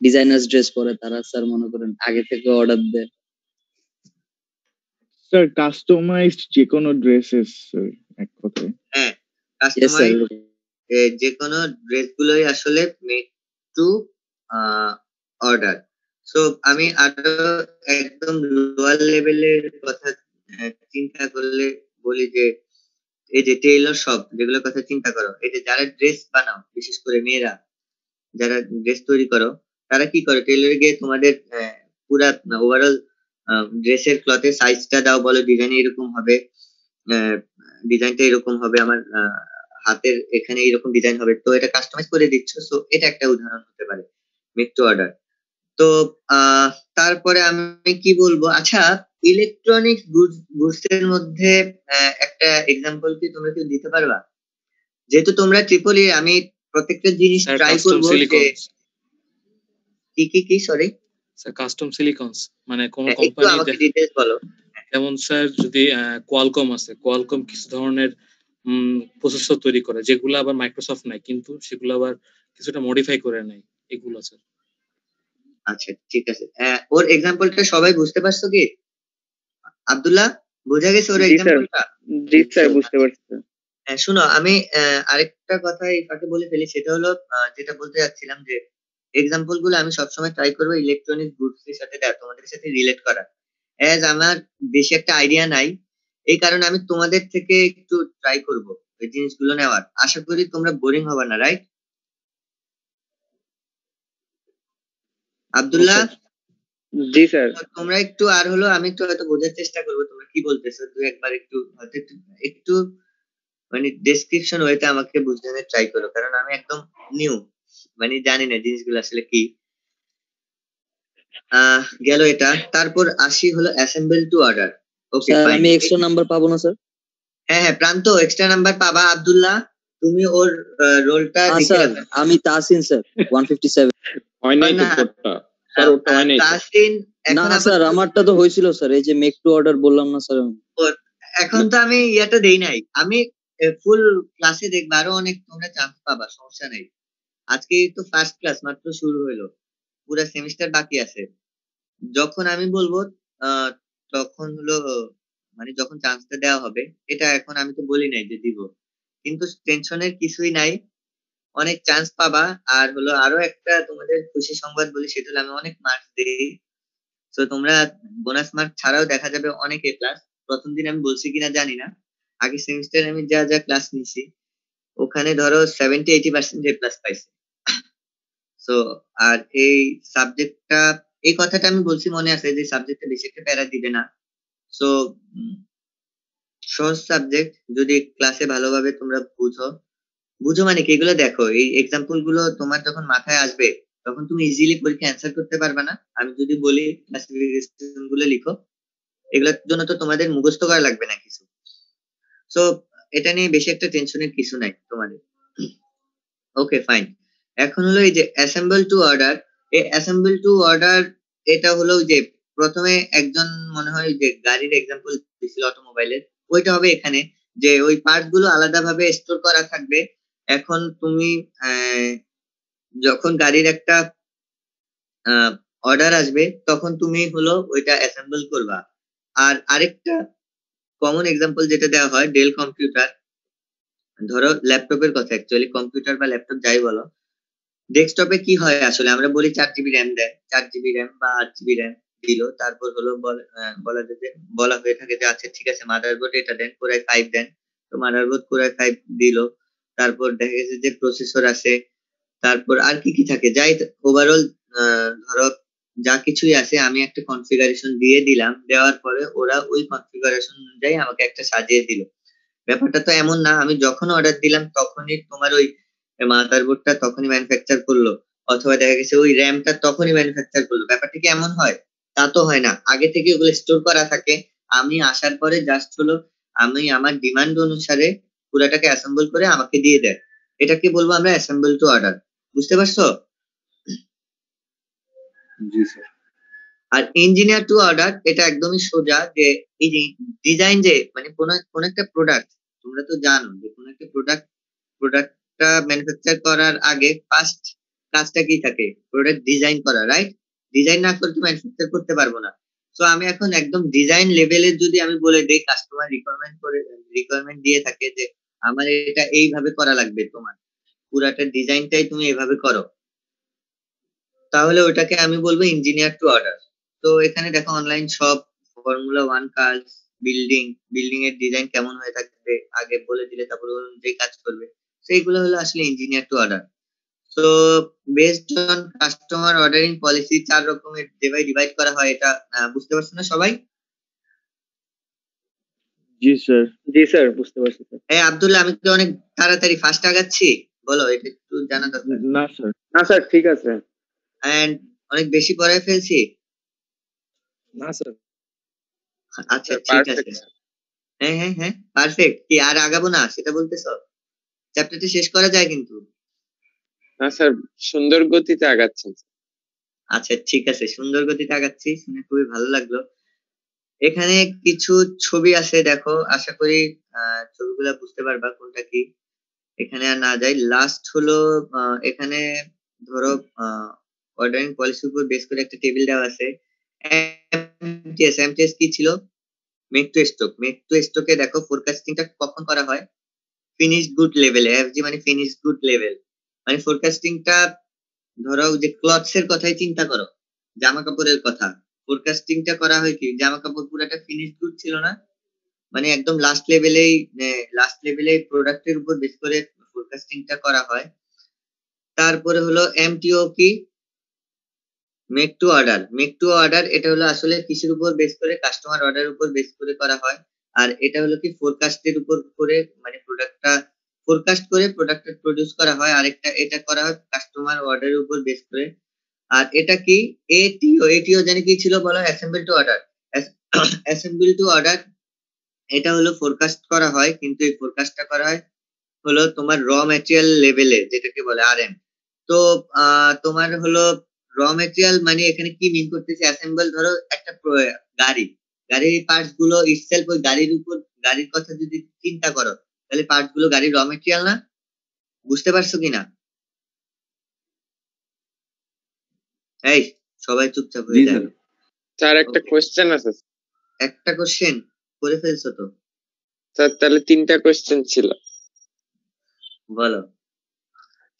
ডিজাইনার্স ড্রেস পরে, তারা স্যার মনে করেন আগে থেকে অর্ডার দেয়। স্যার কাস্টমাইজড যে কোনো ড্রেসেস এক কথায়। হ্যাঁ কাস্টমাইজ যে কোনো ড্রেস গুলোই আসলে মেক টু অর্ডার। সো আমি আরো একদম লোয়ার লেভেলের কথা চিন্তা করলে বলি যে এই যে টেইলর শপ যেগুলোর কথা চিন্তা করো, এই যে যারা ড্রেস বানাও বিশেষ করে মেয়েরা যারা ড্রেস তৈরি করো, তারা কি করে টেইলরে গিয়ে তোমাদের পুরা ওভারঅল ড্রেসের ক্লথের সাইজটা দাও, বলো ডিজাইন এরকম হবে, ডিজাইনটা এরকম হবে, আমার হাতের এখানে এরকম ডিজাইন হবে, তো এটা কাস্টমাইজ করে দিচ্ছ। সো এটা একটা উদাহরণ হতে পারে মেক টু অর্ডার। তো তারপরে আমি কি বলবো, আচ্ছা ইলেকট্রনিক্স গুডস এর মধ্যে একটা এক্সাম্পল কি তোমরা কেউ দিতে পারবা? যেহেতু তোমরা ট্রিপলি, আমি প্রত্যেকটা জিনিস ট্রাই করবো যে কি সরি স্যার কাস্টম সিলিকনস মানে কোন একটু আমাকে ডিটেইলস বলো। যেমন স্যার যদি কোয়ালকম আছে, কোয়ালকম কিছু ধরনের প্রসেসর তৈরি করে যেগুলো আবার মাইক্রোসফট নাই, কিন্তু সেগুলো আবার কিছুটা মডিফাই করে নেয়, এগুলো স্যার। আচ্ছা ঠিক আছে, ওর এক্সাম্পলটা সবাই বুঝতে পারছো কি? আব্দুল্লাহ বোঝা গেছে ওর এক্সাম্পলটা? জি স্যার বুঝতে পারছি। শুনো আমি আরেকটা কথা এই ফাঁকে বলে ফেলি, সেটা হলো যেটা বলতে যাচ্ছিলাম যে এক্সাম্পল গুলো আমি সবসময় ট্রাই করবো ইলেকট্রনিক গুডস এর সাথে তোমাদের সাথে রিলেট করা। অ্যাজ আমার বেশি একটা আইডিয়া নাই, এই কারণে আমি তোমাদের থেকে একটু ট্রাই করব এই জিনিসগুলো নেওয়ার। আশা করি তোমরা বোরিং হবে না, রাইট? আব্দুল্লাহ জি স্যার। তোমরা একটু আর হলো আমি একটু হয়তো বোঝার চেষ্টা করবো তোমরা কি বলতেছো, তুই একবার একটু হয়তো একটু মানে ডেসক্রিপশন ওইটা আমাকে বুঝানোর ট্রাই করো, কারণ আমি একদম নিউ, মানে জানি না জিনিসগুলো আসলে কি। গেল এটা। তারপর আসি হলো assemble to order. Okay sir আমি এক্সট্রা নাম্বার পাবো না স্যার? হ্যাঁ প্রান্ত এক্সট্রা নাম্বার পাবা। আব্দুল্লাহ তুমি ওর রোলটা হ্যাঁ লিখে স্যার, রাখো। আমি তাসিন স্যার 157। হয় নাই তো না, কোডটা স্যার, ওটা হয় নাই তো। তাসিন না এখন স্যার, আমারটা তো হয়েছিল স্যার, এই যে মেক টু অর্ডার বললাম না স্যার আমি। এখন তো আমি ইয়াটা দেই নাই, আমি ফুল ক্লাসে দেখবা আরো অনেক তোমরা চান্স পাবা, সমস্যা নেই। আজকে তো ফার্স্ট ক্লাস মাত্র শুরু হইলো, পুরো সেমিস্টার বাকি আছে। যখন আমি বলবো আহ, তখন হলো মানে যখন চান্সটা দেওয়া হবে, এটা এখন আমি তো বলি নাই যে দিব, কিন্তু টেনশনের কিছুই নাই, অনেক চান্স পাবা। আর হলো আরো একটা তোমাদের খুশি সংবাদ বলি, সেটা হলো আমি অনেক মার্কস দিই। তো তোমরা বোনাস মার্ক ছাড়াও দেখা যাবে অনেক এ প্লাস। প্রথম দিন আমি বলছি কিনা জানি না, আগে সেমিস্টারে আমি যা যা ক্লাস নিছি ওখানে ধরো 70-80% এ প্লাস পাইছে। সো আর এই সাবজেক্টটা, এই কথাটা আমি বলছি মনে আছে যে সাবজেক্টটা বেশি একটা প্যারা দিবে না। সো সহজ সাবজেক্ট, যদি ক্লাসে ভালোভাবে তোমরা বুঝো মানে কি, এগুলো দেখো, এই এক্সাম্পল গুলো তোমার যখন মাথায় আসবে তখন তুমি ইজিলি পরীক্ষা অ্যান্সার করতে পারবে না। আমি যদি বলি ক্লাসিফিকেশন গুলো লিখো, এগুলোর জন্য তো তোমাদের মুখস্থ করা লাগবে না কিছু। সো এটা নিয়ে বেশি একটা টেনশনের কিছু নাই তোমাদের। Okay fine. এখন হলো এই যে অ্যাসেম্বল টু অর্ডার, এই অ্যাসেম্বল টু অর্ডার এটা হলো যে প্রথমে একজন মনে হয় যে গাড়ির এক্সাম্পল দিছিল অটোমোবাইলের, ওইটা হবে এখানে, যে ওই পার্ট গুলো আলাদাভাবে স্টোর করা থাকবে। এখন তুমি যখন গাড়ির একটা অর্ডার আসবে তখন তুমি হলো ওইটা অ্যাসেম্বল করবা। আর আরেকটা কমন এক্সাম্পল যেটা দেওয়া হয় ডেল কম্পিউটার, ধরো ল্যাপটপের কথা, অ্যাকচুয়ালি কম্পিউটার বা ল্যাপটপ যাই বলো, ডেস্কটপে কি হয় আসলে আমরা বলি 4 GB র্যাম দেয়, 4 GB র্যাম বা 8 GB র্যাম দিল, তারপর হলো বলা যায় যে বলা হয়ে থাকে যে আচ্ছা ঠিক আছে মাদারবোর্ড এটা দেন, কোরাই 5 দেন, তো মাদারবোর্ড কোরাই 5 দিল। তারপর দেখা গেছে যে প্রসেসর আছে, তারপর আর কি কি থাকে, যাই ওভারঅল ধরো যা কিছুই আছে আমি একটা কনফিগারেশন দিয়ে দিলাম, দেওয়ার পরে ওরা ওই কনফিগারেশন অনুযায়ী আমাকে একটা সাজিয়ে দিল। ব্যাপারটা তো এমন না আমি যখন অর্ডার দিলাম তখনই তোমার ওই মাদারবোর্ডটা তখনই ম্যানুফ্যাকচার করলো, অথবা দেখা গেছে ওই র্যামটা তখনই ম্যানুফ্যাকচার করলো। ব্যাপারটা কি এমন হয়? তা তো হয় না, আগে থেকে ওগুলো স্টোর করা থাকে, আমি আসার পরে জাস্ট হলো আমি আমার ডিমান্ড অনুসারে পুরাটাকে অ্যাসেম্বল করে আমাকে দিয়ে দেয়। এটাকে বলবো আমরা অ্যাসেম্বল টু অর্ডার। বুঝতে পারছো? জি স্যার। আর ইঞ্জিনিয়ার টু অর্ডার এটা একদমই সোজা, যে এই যে ডিজাইন, যে মানে কোন একটা প্রোডাক্ট, তোমরা তো জানো যে কোন একটা প্রোডাক্টটা ম্যানুফ্যাকচার করার আগে ফার্স্ট কাজটা কি থাকে, প্রোডাক্ট ডিজাইন করা, রাইট? ডিজাইন না করলে ম্যানুফ্যাকচার করতে পারবো না। তো আমি এখন একদম ডিজাইন লেভেলের যদি আমি বলে দেই, কাস্টমার রিকোয়ারমেন্ট দিয়ে থাকে যে আমার এটা এইভাবে করা লাগবে, তোমার পুরাটা ডিজাইনটাই তুমি এইভাবে করো, তাহলে ওটাকে আমি বলবো ইঞ্জিনিয়ার টু অর্ডার। তো এখানে দেখো অনলাইন সব ফর্মুলা 1 কাজ, বিল্ডিং এর ডিজাইন কেমন হয়ে থাকবে আগে বলে দিলে তারপর অনুযায়ী কাজ করবে, সেইগুলো হলো আসলে ইঞ্জিনিয়ার টু অর্ডার। তো based on customer ordering policy 4 রকমের যেভাবে ডিভাইড করা হয়, এটা বুঝতে পারছো না সবাই? জি স্যার। জি স্যার, বুঝতে পারছি স্যার। আব্দুল্লাহ, আমি কি অনেক তাড়াতাড়ি ফাস্ট আগাচ্ছি? বলো, এটা একটু জানা দরকার। না স্যার। না স্যার, ঠিক আছে। এন্ড অনেক বেশি পড়ায় ফেলছি? না স্যার। আচ্ছা ঠিক আছে। হ্যাঁ হ্যাঁ হ্যাঁ পারফেক্ট। কি আর আগাবো না সেটা বলতেছো? চ্যাপ্টারটা শেষ করা যায় কিন্তু। না স্যার, সুন্দর গতিতে আগাচ্ছেন। আচ্ছা ঠিক আছে, সুন্দর গতিতে আগাচ্ছি, শুনে খুবই ভালো লাগলো। এখানে কিছু ছবি আছে দেখো, আশা করি ছবিগুলা বুঝতে পারবা কোনটা কি। এখানে আর না যাই, লাস্ট হলো এখানে ধরো অর্ডারিং পলিসির উপর বেস করে একটা টেবিল দেওয়া আছে। এমটিএস কি ছিল? Make to stock. Make to স্টকে দেখো ফোরকাস্টিংটা কখন করা হয়? ফিনিশড গুড লেভেলে। এফজি মানে ফিনিশড গুড লেভেল, মানে ফোরকাস্টিংটা ধরো যে ক্লথস এর কথাই চিন্তা করো, জামা কাপড়ের কথা। ফোরকাস্টিংটা করা হয় কি, জামা কাপড় পুরাটা ফিনিশড গুড ছিল না, মানে একদম লাস্ট লেভেলে প্রোডাক্টের উপর বেস করে ফোরকাস্টিংটা করা হয়। তারপরে হলো এমটিও কি, make to order. Make to order এটা হলো আসলে কিসের উপর বেস করে, কাস্টমার অর্ডার উপর বেস করে করা হয়। আর এটা হলো কি ফোরকাস্টের উপর করে, মানে প্রোডাক্টটা ফোরকাস্ট করে প্রোডাক্টটা প্রডিউস করা হয়। আরেকটা এটা করা হয় কাস্টমার অর্ডারের উপর বেস করে। আর এটা কি এটিও জানি কি ছিল বলো, assemble to order. Assemble to order এটা হলো ফোরকাস্ট করা হয়, কিন্তু এই ফোরকাস্টটা করা হয় হলো তোমার র ম্যাটেরিয়াল লেভেলে, যেটাকে বলে আরএম। তো তোমার হলো র ম্যাটেরিয়াল মানে এখানে কি মিন করতেছে, অ্যাসেম্বল ধরো একটা গাড়ির পার্টস গুলো ইটসেলফ, ওই গাড়ির কথা যদি চিন্তা করো, তাহলে পার্টস গুলো গাড়ির র ম্যাটেরিয়াল না? বুঝতে পারছো কিনা? এই সবাই চুপচাপ হয়ে যায়। স্যার একটা Okay. কোশ্চেন আছে একটা কোশ্চেন করে ফেলছো তো? স্যার, তাহলে 3টা কোশ্চেন ছিল। বলো।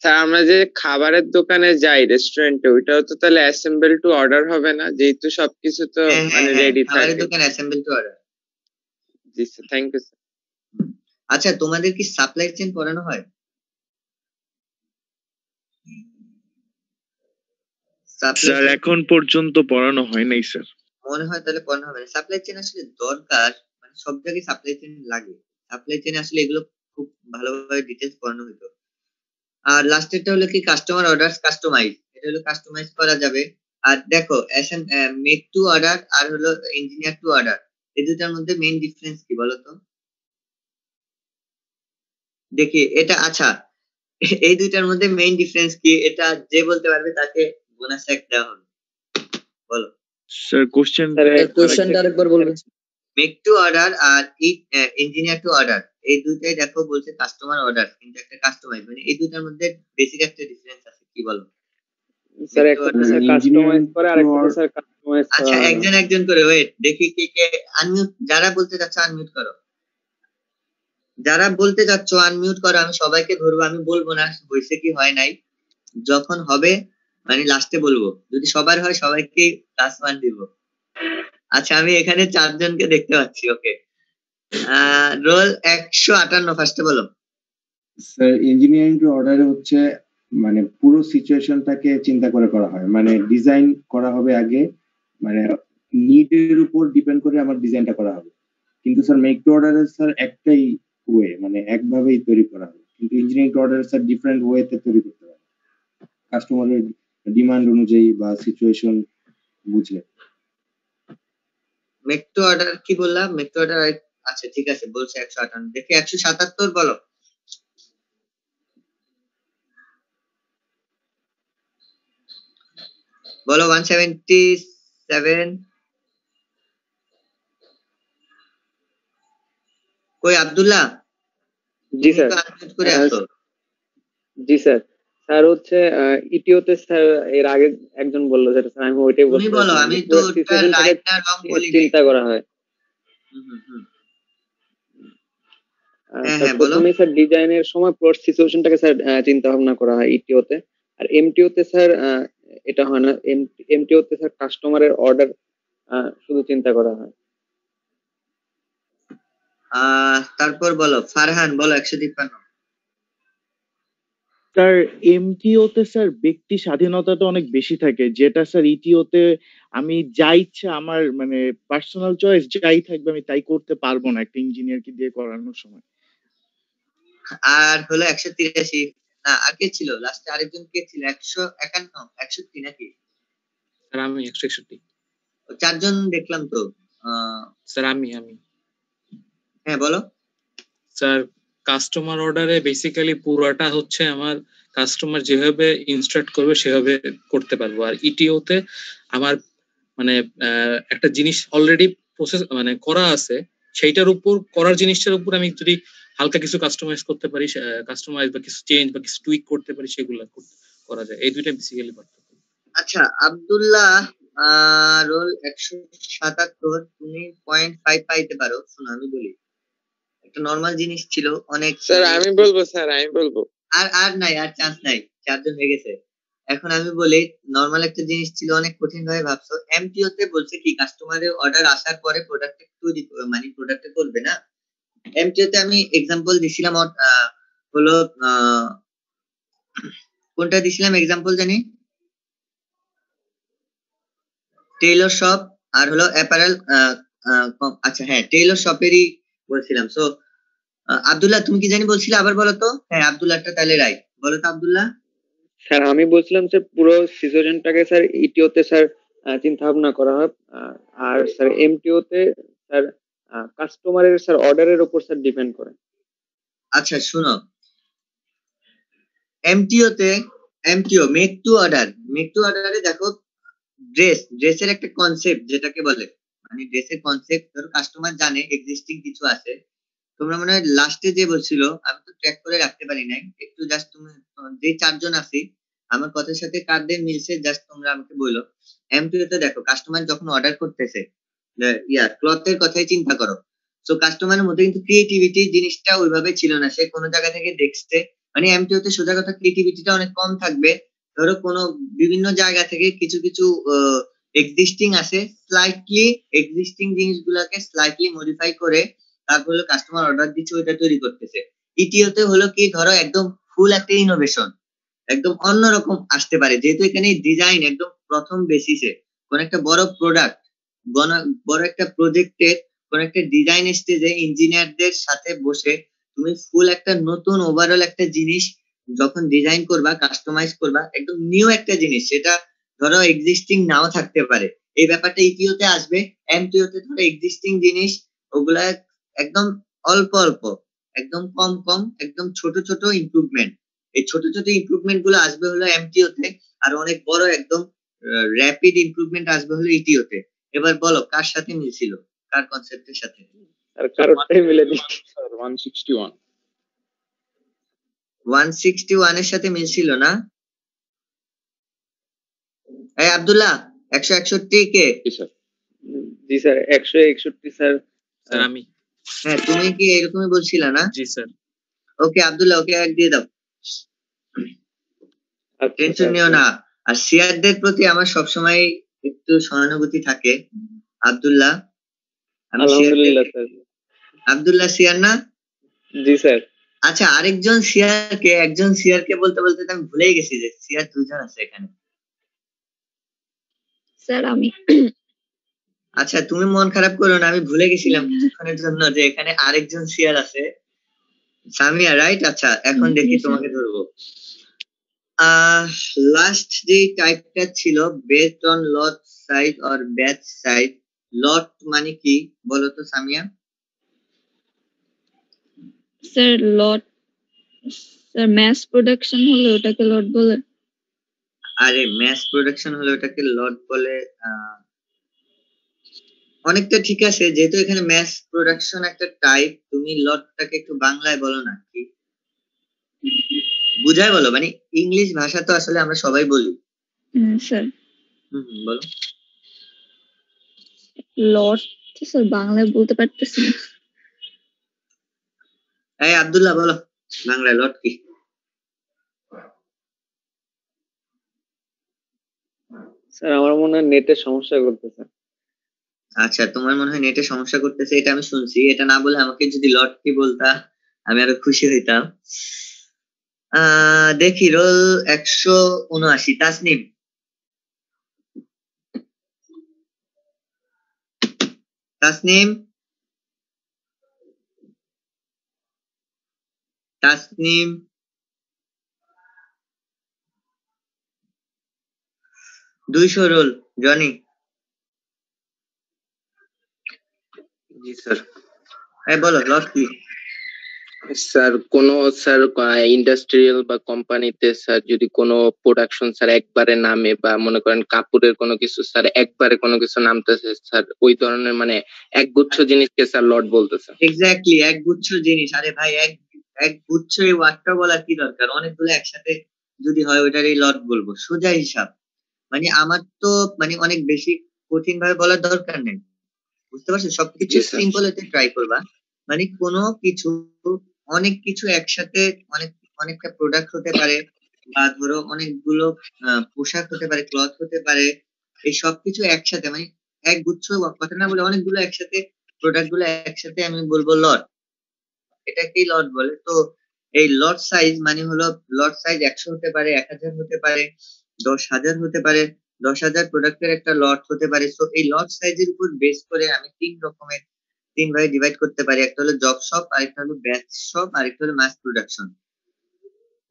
স্যার, আমরা যে খাবারের দোকানে যাই রেস্টুরেন্টে, ওইটাও তো তাহলে অ্যাসেম্বল টু অর্ডার হবে না, যেহেতু সবকিছু তো হ্যাঁ হ্যাঁ মানে হ্যাঁ, রেডি খাবারের থাকে। দোকান অ্যাসেম্বল টু অর্ডার। জি স্যার, থ্যাংক ইউ স্যার। আচ্ছা, তোমাদের কি সাপ্লাই চেইন পড়ানো হয়? স্যার এখন পর্যন্ত পড়ানো হয় নাই স্যার। মনে হয় তাহলে পড়ানো হবে না। সাপ্লাই চেইন আসলে দরকার, মানে সব জায়গায় সাপ্লাই চেইন লাগে। সাপ্লাই চেইন আসলে এগুলো খুব ভালোভাবে ডিটেইলস পড়ানো হতো। আর লাস্টেরটা হলো কি কাস্টমার অর্ডারস কাস্টমাইজ, এটা হলো কাস্টমাইজ করা যাবে। আর দেখো মেক টু অর্ডার আর হলো ইঞ্জিনিয়ার টু অর্ডার, এই দুটার মধ্যে মেইন ডিফারেন্স কি বলো তো? দেখি এটা, আচ্ছা এই দুইটার মধ্যে মেইন ডিফারেন্স কি, এটা যে বলতে পারবে তাকে বোনাস এক দেওয়া হবে। বলো। স্যার কোশ্চেনটা আরেকবার বলবেন? Make to order R engineer to order, এই দুইটাই দেখো বলছে কাস্টমার অর্ডার, কিন্তু একটা কাস্টমাইজ, মানে এই দুইটার মধ্যে বেসিক একটা ডিফারেন্স আছে, কি বলো? স্যার একটা স্যার কাস্টমাইজ করে আর একটা স্যার কাস্টমাইজ করা। আচ্ছা একজন একজন করে ওয়েট, দেখি কে কে আনমিউট, যারা বলতে যাচ্ছ আনমিউট করো, যারা বলতে যাচ্ছ আনমিউট করো, আমি সবাইকে ধরবো, আমি বলবো না হয়েছে কি হয় নাই, যখন হবে মানে লাস্টে বলবো, যদি সবার হয় সবাইকে +1 দিব। আচ্ছা আমি এখানে 4 জনকে দেখতে পাচ্ছি। ওকে, রোল 158, ফার্স্টে বলো। স্যার ইঞ্জিনিয়ারিং টু অর্ডারে হচ্ছে মানে পুরো সিচুয়েশনটাকে চিন্তা করে করা হয়, মানে ডিজাইন করা হবে আগে, মানে নিডের উপর ডিপেন্ড করে আমার ডিজাইনটা করা হবে। কিন্তু স্যার মেক টু অর্ডারে স্যার একটাই ওয়ে, মানে একভাবেই তৈরি করা হবে, কিন্তু ইঞ্জিনিয়ারিং টু অর্ডারে স্যার ডিফারেন্ট ওয়েতে তৈরি করতে হবে কাস্টমারের ডিমান্ড অনুযায়ী বা সিচুয়েশন বুঝে। মেক টু অর্ডার কি বললাম? মেক টু অর্ডার, আচ্ছা ঠিক আছে বলছে 158, দেখি 177 বলো। বলো 177 কই আব্দুল্লাহ? জি স্যার। করে আসো। জি স্যার। স্যার হচ্ছে ইটিওতে স্যার এর আগে একজন বললো যেটা স্যার আমি ওইটাই বলতে। তুমি বলো, আমি তো রাইট না রং বলি চিন্তা করা হয়। প্রথমে স্যার ডিজাইনের সময় পুরো সিচুয়েশনটাকে স্যার চিন্তা ভাবনা করা হয় ইটিওতে। আর এমটিওতে স্যার এটা হয় না, এমটিওতে স্যার কাস্টমারের অর্ডার শুধু চিন্তা করা হয়। তারপর বলো ফারহান, বলো 153। স্যার এমটিওতে স্যার ব্যক্তি স্বাধীনতাটা অনেক বেশি থাকে, যেটা স্যার ইটিওতে আমি যা ইচ্ছা আমার মানে পার্সোনাল চয়েস যাই থাকবে আমি তাই করতে পারবো না একটা ইঞ্জিনিয়ারকে দিয়ে করানোর সময়। আর হলো 183, না আর কে ছিল লাস্টে? আরেকজন কে ছিল? 151, 160 নাকি? স্যার আমি 161। 4 জন দেখলাম তো। স্যার আমি হ্যাঁ বলো। স্যার কাস্টমার অর্ডারে বেসিক্যালি পুরোটা হচ্ছে আমার কাস্টমার যেভাবে ইনস্ট্রাক্ট করবে সেভাবে করতে পারবো। আর ইটিওতে আমার মানে একটা জিনিস অলরেডি প্রসেস মানে করা আছে, সেইটার উপর করার জিনিসটার উপর আমি যদি হালকা কিছু কাস্টমাইজ করতে পারি, কাস্টমাইজ বা কিছু চেঞ্জ বা কিছু টুইক করতে পারি, সেগুলো করা যায়। এই দুইটা বেসিক্যালি পার্থক্য। আচ্ছা আব্দুল্লাহ, রোল 177, তুমি 0.5 পাইতে পারো। শোনো আমি বলি, একটা নরমাল জিনিস ছিল অনেক। স্যার আমি বলবো, স্যার আমি বলবো। আর নাই, আর চান্স নাই, 4 জন হয়ে গেছে। এখন আমি বলি নরমাল একটা জিনিস ছিল অনেক কঠিন ভাবে ভাবছো। এমটিও তে বলছে কি কাস্টমারের অর্ডার আসার পরে প্রোডাক্ট তৈরি মানে প্রোডাক্ট করবে না। এমটিও তে আমি এক্সাম্পল দিছিলাম, হলো কোনটা দিছিলাম এক্সাম্পল জানি? টেইলর শপ আর হলো অ্যাপারেল। আচ্ছা হ্যাঁ, টেইলর শপেরই বলছিলাম। সো আব্দুল্লাহ তুমি কি জানি বলছিলে, আবার বলো তো। হ্যাঁ আব্দুল্লাহটা তাহলে রাইট, বলো তো আব্দুল্লাহ। স্যার আমি বলছিলাম স্যার পুরো সিচুয়েশনটাকে স্যার ইটিওতে স্যার চিন্তা ভাবনা করা হয়, আর স্যার এমটিওতে স্যার কাস্টমারের স্যার অর্ডারের উপর স্যার ডিপেন্ড করে। আচ্ছা শুনো, এমটিও মেক টু অর্ডারে দেখো ড্রেসের একটা কনসেপ্ট যেটাকে বলে, মানে ড্রেসের কনসেপ্ট ধরো কাস্টমার জানে এক্সিস্টিং কিছু আছে। তোমরা মনে হয় লাস্টে যে বলছিল, আমি তো ট্র্যাক করে রাখতে পারি নাই, একটু জাস্ট তুমি যে 4 জন আছি আমার কথার সাথে কাদের মিলছে জাস্ট তোমরা আমাকে বলো। এমটিও তে দেখো কাস্টমার যখন অর্ডার করতেছে, ক্লথের কথাই চিন্তা করো। তো কাস্টমারের মধ্যে কিন্তু ক্রিয়েটিভিটি জিনিসটা ওইভাবে ছিল না, সে কোনো জায়গা থেকে দেখছে, মানে এমটিও তে সোজা কথা ক্রিয়েটিভিটিটা অনেক কম থাকবে। ধরো কোনো বিভিন্ন জায়গা থেকে কিছু কিছু এক্সিস্টিং আছে, স্লাইটলি এক্সিস্টিং জিনিসগুলোকে স্লাইটলি মডিফাই করে তারপর হলো কাস্টমার অর্ডার দিচ্ছে, ওইটা তৈরি করতেছে। ইটিওতে হলো কি ধরো একদম ফুল একটা ইনোভেশন, একদম অন্যরকম আসতে পারে, যেহেতু এখানে ডিজাইন একদম প্রথম বেসিসে কোন একটা বড় প্রোডাক্ট, বড় একটা প্রজেক্টের কোন একটা ডিজাইন স্টেজে ইঞ্জিনিয়ারদের সাথে বসে তুমি ফুল একটা নতুন ওভারঅল একটা জিনিস যখন ডিজাইন করবা, কাস্টমাইজ করবা, একদম নিউ একটা জিনিস, সেটা ধরো এক্সিস্টিং নাও থাকতে পারে। এই ব্যাপারটা ইটিওতে আসবে। এমটিওতে ধরো এক্সিস্টিং জিনিস ওগুলা একদম অল্প অল্প, একদম কম কম, একদম ছোট ছোট ইমপ্রুভমেন্ট। এই ছোট ছোট ইমপ্রুভমেন্ট গুলো আসবে হলো এমটিওতে, আর অনেক বড় একদম র্যাপিড ইমপ্রুভমেন্ট আসবে হলো ইটিওতে। এবার বলো কার সাথে মিলছিল, কার কনসেপ্টের সাথে? আর কারোরটাই মিলেনি। 161 161 এর সাথে মিলছিল না? এই আব্দুল্লাহ 161 কে? জি স্যার 161 স্যার। স্যার আমি। হ্যাঁ তুমি কি এরকমই বলছিলা না? জি স্যার। ওকে আব্দুল্লাহ, ওকে এক দিয়ে দাও, টেনশন নিও না। আর সিয়ারদের প্রতি আমার সবসময় একটু সহানুভূতি থাকে। আব্দুল্লাহ, আলহামদুলিল্লাহ স্যার। আব্দুল্লাহ সিয়ার না? জি স্যার। আচ্ছা আরেকজন সিয়ারকে, একজন সিয়ারকে বলতে বলতে আমি ভুলেই গেছি যে সিয়ার দুজন আছে এখানে। স্যার আমি। আচ্ছা তুমি মন খারাপ করো না, আমি ভুলে গেছিলাম কিছুক্ষণের জন্য যে এখানে আরেকজন সিয়ার আছে, সামিয়া, রাইট? আচ্ছা এখন দেখি তোমাকে ধরবো। লাস্ট যে টাইপটা ছিল based on lot size or batch size, lot মানে কি বলো তো Samia? Sir lot, sir mass production হলে ওটাকে লট বলে। আরে ম্যাস প্রোডাকশন হলে ওটাকে লট বলে, অনেকটা ঠিক আছে। যেহেতু এখানে ম্যাস প্রোডাকশন একটা টাইপ, তুমি লটটাকে একটু বাংলায় বলো না, কি বুঝায় বলো, মানে ইংলিশ ভাষা তো আসলে আমরা সবাই বলি। স্যার বলো। লট স্যার বাংলায় বলতে পারতেছি না। এই আব্দুল্লাহ বলো বাংলায় লট কি? স্যার আমার মনে হয় নেটের সমস্যা করতেছে। আচ্ছা তোমার মনে হয় নেটে সমস্যা করতেছে, এটা আমি শুনছি। এটা না বলে আমাকে যদি লট কি বলতা আমি আরো খুশি হইতাম। দেখি রোল 179, তাসনিম। তাসনিম, তাসনিম, 200 রোল জনি। জি স্যার। এই বলো লট কি? স্যার কোন স্যার ইন্ডাস্ট্রিয়াল বা কোম্পানিতে স্যার যদি কোনো প্রোডাকশন স্যার একবারে নামে, বা মনে করেন কাপড়ের কোনো কিছু স্যার একবারে কোনো কিছু নামতেছে স্যার, ওই ধরনের মানে একগুচ্ছ জিনিসকে স্যার লট বলতেছে। এক্স্যাক্টলি একগুচ্ছ জিনিস। আরে ভাই এক গুচ্ছ, এই ওয়ার্ডটা বলার কি দরকার? অনেকগুলো একসাথে যদি হয় ওইটারই লট বলবো, সোজা হিসাব। মানে আমার তো মানে অনেক বেশি কঠিন ভাবে বলার দরকার নেই, বুঝতে পারছো? সবকিছু সিম্পল হতে ট্রাই করবা। মানে কোনো কিছু, অনেক কিছু একসাথে, অনেকটা প্রোডাক্ট হতে পারে, বা ধরো অনেকগুলো পোশাক হতে পারে, ক্লথ হতে পারে, এই সবকিছু একসাথে, মানে এক গুচ্ছ কথা না বলে অনেকগুলো একসাথে, প্রোডাক্ট গুলো একসাথে আমি বলবো লট, এটাকেই লট বলে। তো এই লট সাইজ মানে হলো, লট সাইজ 100 হতে পারে, 1000 হতে পারে, 10,000 হতে পারে, 10,000 প্রোডাক্টের একটা লট হতে পারে। তো এই লট সাইজের উপর বেস করে আমি 3 ভাবে ডিভাইড করতে পারি। একটা হলো জব শপ, আরেকটা হলো ব্যাচ শপ, আরেকটা হলো মাস প্রোডাকশন।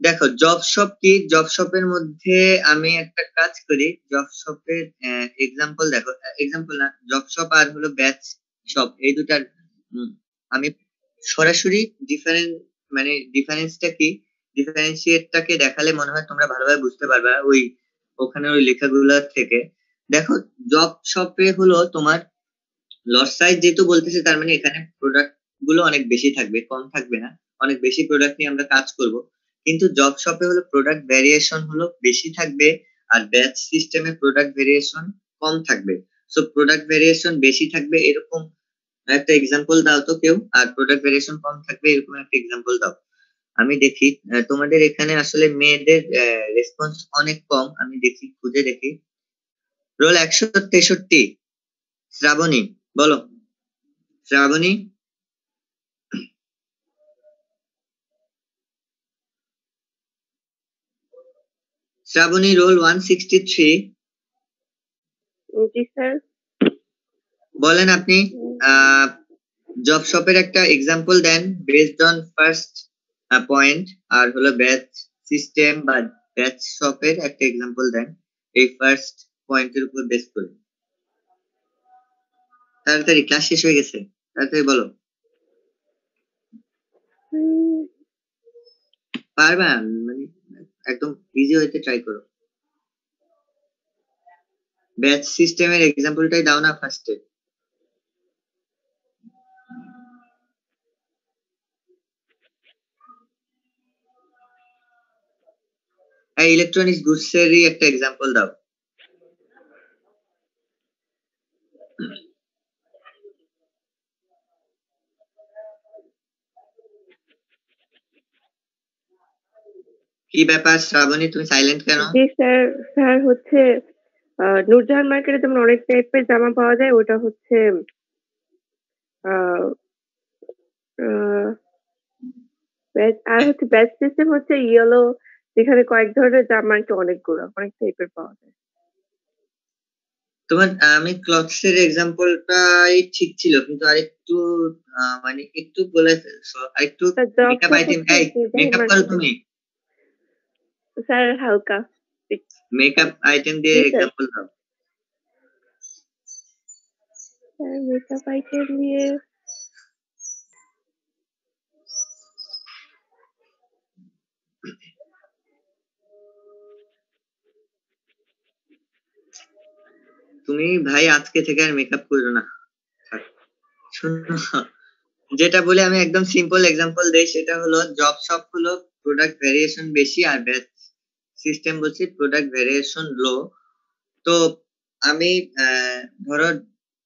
দেখো জব শপ কি, জব শপের মধ্যে আমি একটা কাজ করি, জব শপের এক্সাম্পল দেখো, এক্সাম্পল না, জব শপ আর হলো ব্যাচ শপ, এই দুটার আমি সরাসরি ডিফারেন্স, মানে ডিফারেন্সটা কি, ডিফারেন্সিয়েটটাকে দেখালে মনে হয় তোমরা ভালোভাবে বুঝতে পারবা ওখানে ওই লেখাগুলো থেকে। দেখো জব শপে হলো তোমার লট সাইজ যেহেতু বলতেছে, তার মানে এখানে প্রোডাক্ট গুলো অনেক বেশি থাকবে, কম থাকবে না, অনেক বেশি প্রোডাক্ট নিয়ে আমরা কাজ করব। কিন্তু জব শপে হলো প্রোডাক্ট ভ্যারিয়েশন হলো বেশি থাকবে, আর ব্যাচ সিস্টেমে প্রোডাক্ট ভ্যারিয়েশন কম থাকবে। সো প্রোডাক্ট ভ্যারিয়েশন বেশি থাকবে এরকম একটা এক্সাম্পল দাও তো কেউ, আর প্রোডাক্ট ভ্যারিয়েশন কম থাকবে এরকম একটা এক্সাম্পল দাও। আমি দেখি তোমাদের এখানে আসলে মেয়েদের রেসপন্স অনেক কম, আমি দেখি খুঁজে দেখি। রোল 163, শ্রাবণী বলো। শ্রাবণী, শ্রাবণী রোল 163। জি স্যার। বলেন আপনি জব শপের একটা এক্সাম্পল দেন বেসড অন ফার্স্ট পয়েন্ট, আর হলো ব্যাচ সিস্টেম বা ব্যাচ শপের একটা এক্সাম্পল দেন এই ফার্স্ট পয়েন্টের উপর বেস করে। তাড়াতাড়ি, ক্লাস শেষ হয়ে গেছে, তাড়াতাড়ি বলো। পারবা? মানে একদম ইজি হইতে ট্রাই করো। ব্যাচ সিস্টেমের এক্সাম্পলটাই দাও না ফার্স্টে। ইলেকট্রনিক্স গুডসেরই একটা এক্সাম্পল দাও। কি ব্যাপার শ্রাবণী, তুমি সাইলেন্ট কেন? জি স্যার। স্যার হচ্ছে নূরজাহান মার্কেটে যেমন অনেক টাইপের জামা পাওয়া যায়, ওটা হচ্ছে আর হচ্ছে ব্যাচ সিস্টেম হচ্ছে ইয়েলো, যেখানে কয়েক ধরনের জামা একটু অনেকগুলো অনেক টাইপের পাওয়া যায়। তোমার আমি ক্লথস এর এক্সাম্পলটাই ঠিক ছিল, কিন্তু আরেকটু মানে একটু বলে ফেলছো, আরেকটু মেকআপ আইটেম। মেকআপ করো তুমি? স্যার হালকা মেকআপ আইটেম দিয়ে এক্সাম্পল দাও। স্যার মেকআপ আইটেম দিয়ে তুমি ভাই আজকে থেকে আর মেকআপ করো না। শুনো, যেটা বলে আমি একদম সিম্পল এক্সাম্পল দেই, সেটা হলো জব শপ হলো প্রোডাক্ট ভ্যারিয়েশন বেশি, আর ব্যাচ সিস্টেম বলছি প্রোডাক্ট ভ্যারিয়েশন লো। তো আমি ধরো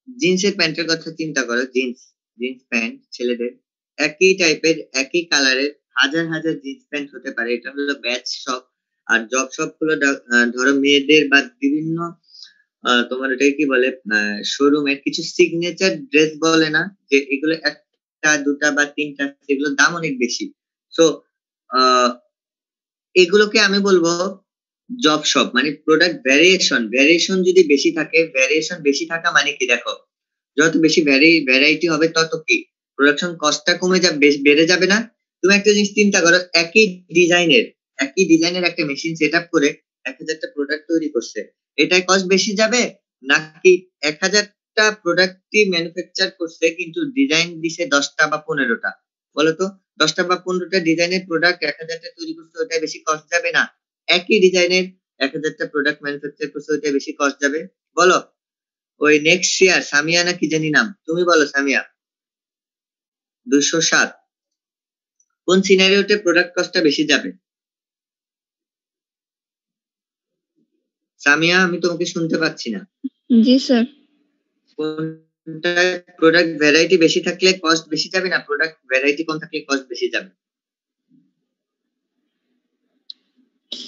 জিন্সের প্যান্টের কথা চিন্তা করো, জিন্স প্যান্ট ছেলেদের একই টাইপের একই কালারের হাজার হাজার জিন্স প্যান্ট হতে পারে, এটা হলো ব্যাচ শপ। আর জব শপ হলো ধরো মেয়েদের বা বিভিন্ন তোমার ওটাকে কি বলে শোরুমের কিছু সিগনেচার ড্রেস বলে না, যে এগুলো একটা দুটা বা তিনটা, সেগুলোর দাম অনেক বেশি। সো এগুলোকে আমি বলবো জব শপ। মানে প্রোডাক্ট ভ্যারিয়েশন যদি বেশি থাকে, ভ্যারিয়েশন বেশি থাকা মানে কি, দেখো যত বেশি ভ্যারাইটি হবে তত কি প্রোডাকশন কস্টটা কমে যাবে, বেড়ে যাবে না? তুমি একটা জিনিস চিন্তা করো, একই ডিজাইনের একটা মেশিন সেট আপ করে 1000টা প্রোডাক্ট তৈরি করছে, এটাই কস্ট বেশি যাবে, নাকি 1000টা প্রোডাক্টই ম্যানুফ্যাকচার করছে কিন্তু ডিজাইন দিছে 10টা বা 15টা? বলতো 10টা বা 15টা ডিজাইনের প্রোডাক্ট 1000টা তৈরি করছে, ওটা বেশি কস্ট যাবে না? একই ডিজাইনের 1000টা প্রোডাক্ট ম্যানুফ্যাকচার করছে, ওটা বেশি কস্ট যাবে? বলো। ওই নেক্সট ইয়ার সামিয়া না কি জানি নাম, তুমি বলো সামিয়া। 207 কোন সিনারিওতে প্রোডাক্ট কস্টটা বেশি যাবে? সামিয়া আমি তোমাকে শুনতে পাচ্ছি না। জি স্যার। কোনটা প্রোডাক্ট ভ্যারাইটি বেশি থাকলে কস্ট বেশি যাবে, না প্রোডাক্ট ভ্যারাইটি কম থাকলে কস্ট বেশি যাবে?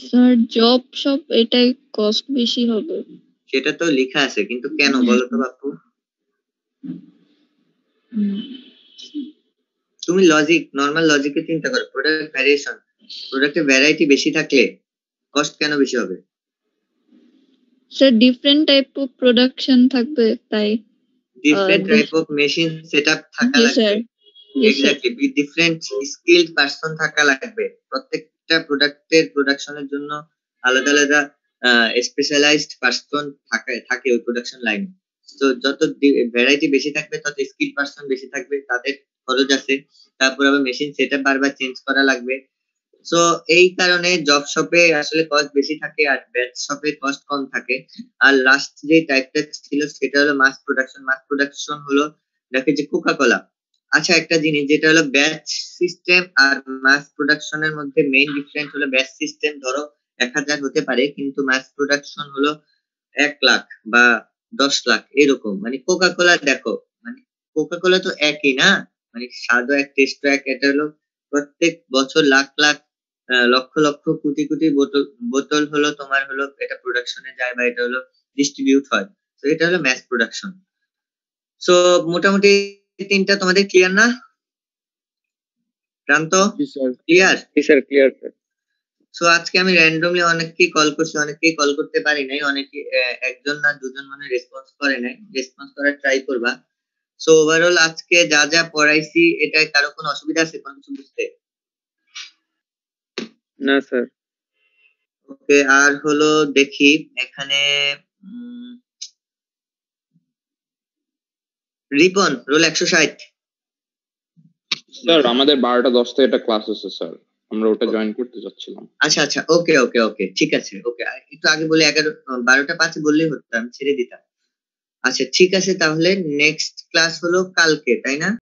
স্যার জব শপ এটাই কস্ট বেশি হবে। সেটা তো লেখা আছে, কিন্তু কেন বলো তো বাপু? তুমি নরমাল লজিকে চিন্তা করো, প্রোডাক্ট ভ্যারিয়েশন, প্রোডাক্টের ভ্যারাইটি বেশি থাকলে কস্ট কেন বেশি হবে? Sir different type of production থাকবে, তাই different type of machine setup থাকা লাগবে। এক্স্যাক্টলি, ডিফারেন্ট স্কিলড পারসন থাকা লাগবে। প্রত্যেকটা প্রোডাক্টের প্রোডাকশনের জন্য আলাদা আলাদা স্পেশালাইজড পারসন থাকে ওই প্রোডাকশন লাইনে। তো যত ভ্যারাইটি বেশি থাকবে তত স্কিল পারসন বেশি থাকবে, তাদের খরচ আছে। তারপর আবার মেশিন সেটআপ বারবার চেঞ্জ করা লাগবে। সো এই কারণে জব শপে আসলে কস্ট বেশি থাকে আর ব্যাচ শপে কস্ট কম থাকে। আর লাস্ট যে টাইপটা ছিল সেটা হলো মাস প্রোডাকশন। মাস প্রোডাকশন হলো দেখে যে কোকা কোলা। আচ্ছা, একটা জিনিস যেটা হলো ব্যাচ সিস্টেম আর মাস প্রোডাকশনের মধ্যে মেইন ডিফারেন্স হলো ব্যাচ সিস্টেম ধরো 1000 হতে পারে, কিন্তু মাস প্রোডাকশন হলো 1 লাখ বা 10 লাখ এরকম। মানে কোকা কোলা দেখো, মানে কোকা কোলা তো একই না, মানে স্বাদও এক, টেস্টও এক। এটা হলো প্রত্যেক বছর লাখ লাখ লক্ষ লক্ষ কোটি কোটি বোতল বোতল হলো তোমার হলো এটা প্রোডাকশনে যায় বা এটা হলো ডিস্ট্রিবিউট হয়। তো এটা হলো ম্যাস প্রোডাকশন। সো মোটামুটি তিনটা তোমাদের ক্লিয়ার না? প্রান্ত clear? Sir clear sir. So আজকে আমি র্যান্ডমলি অনেককেই কল করছি, অনেককেই কল করতে পারি নাই, অনেকে একজন না দুজন মানে রেসপন্স করে নাই। রেসপন্স করার ট্রাই করবা। সো ওভারঅল আজকে যা যা পড়াইছি এটা কারো কোনো অসুবিধা আছে কোনো কিছু বুঝতে? না স্যার। ওকে, আর হলো দেখি এখানে রিপন রোল 160। স্যার আমাদের 12:10 একটা ক্লাস আছে স্যার, আমরা ওটা জয়েন করতে যাচ্ছিলাম। আচ্ছা আচ্ছা, ওকে ওকে ওকে, ঠিক আছে। ওকে, একটু আগে বলে 12টা 5 বললেই হতো, আমি ছেড়ে দিতাম। আচ্ছা ঠিক আছে, তাহলে নেক্সট ক্লাস হলো কালকে, তাই না?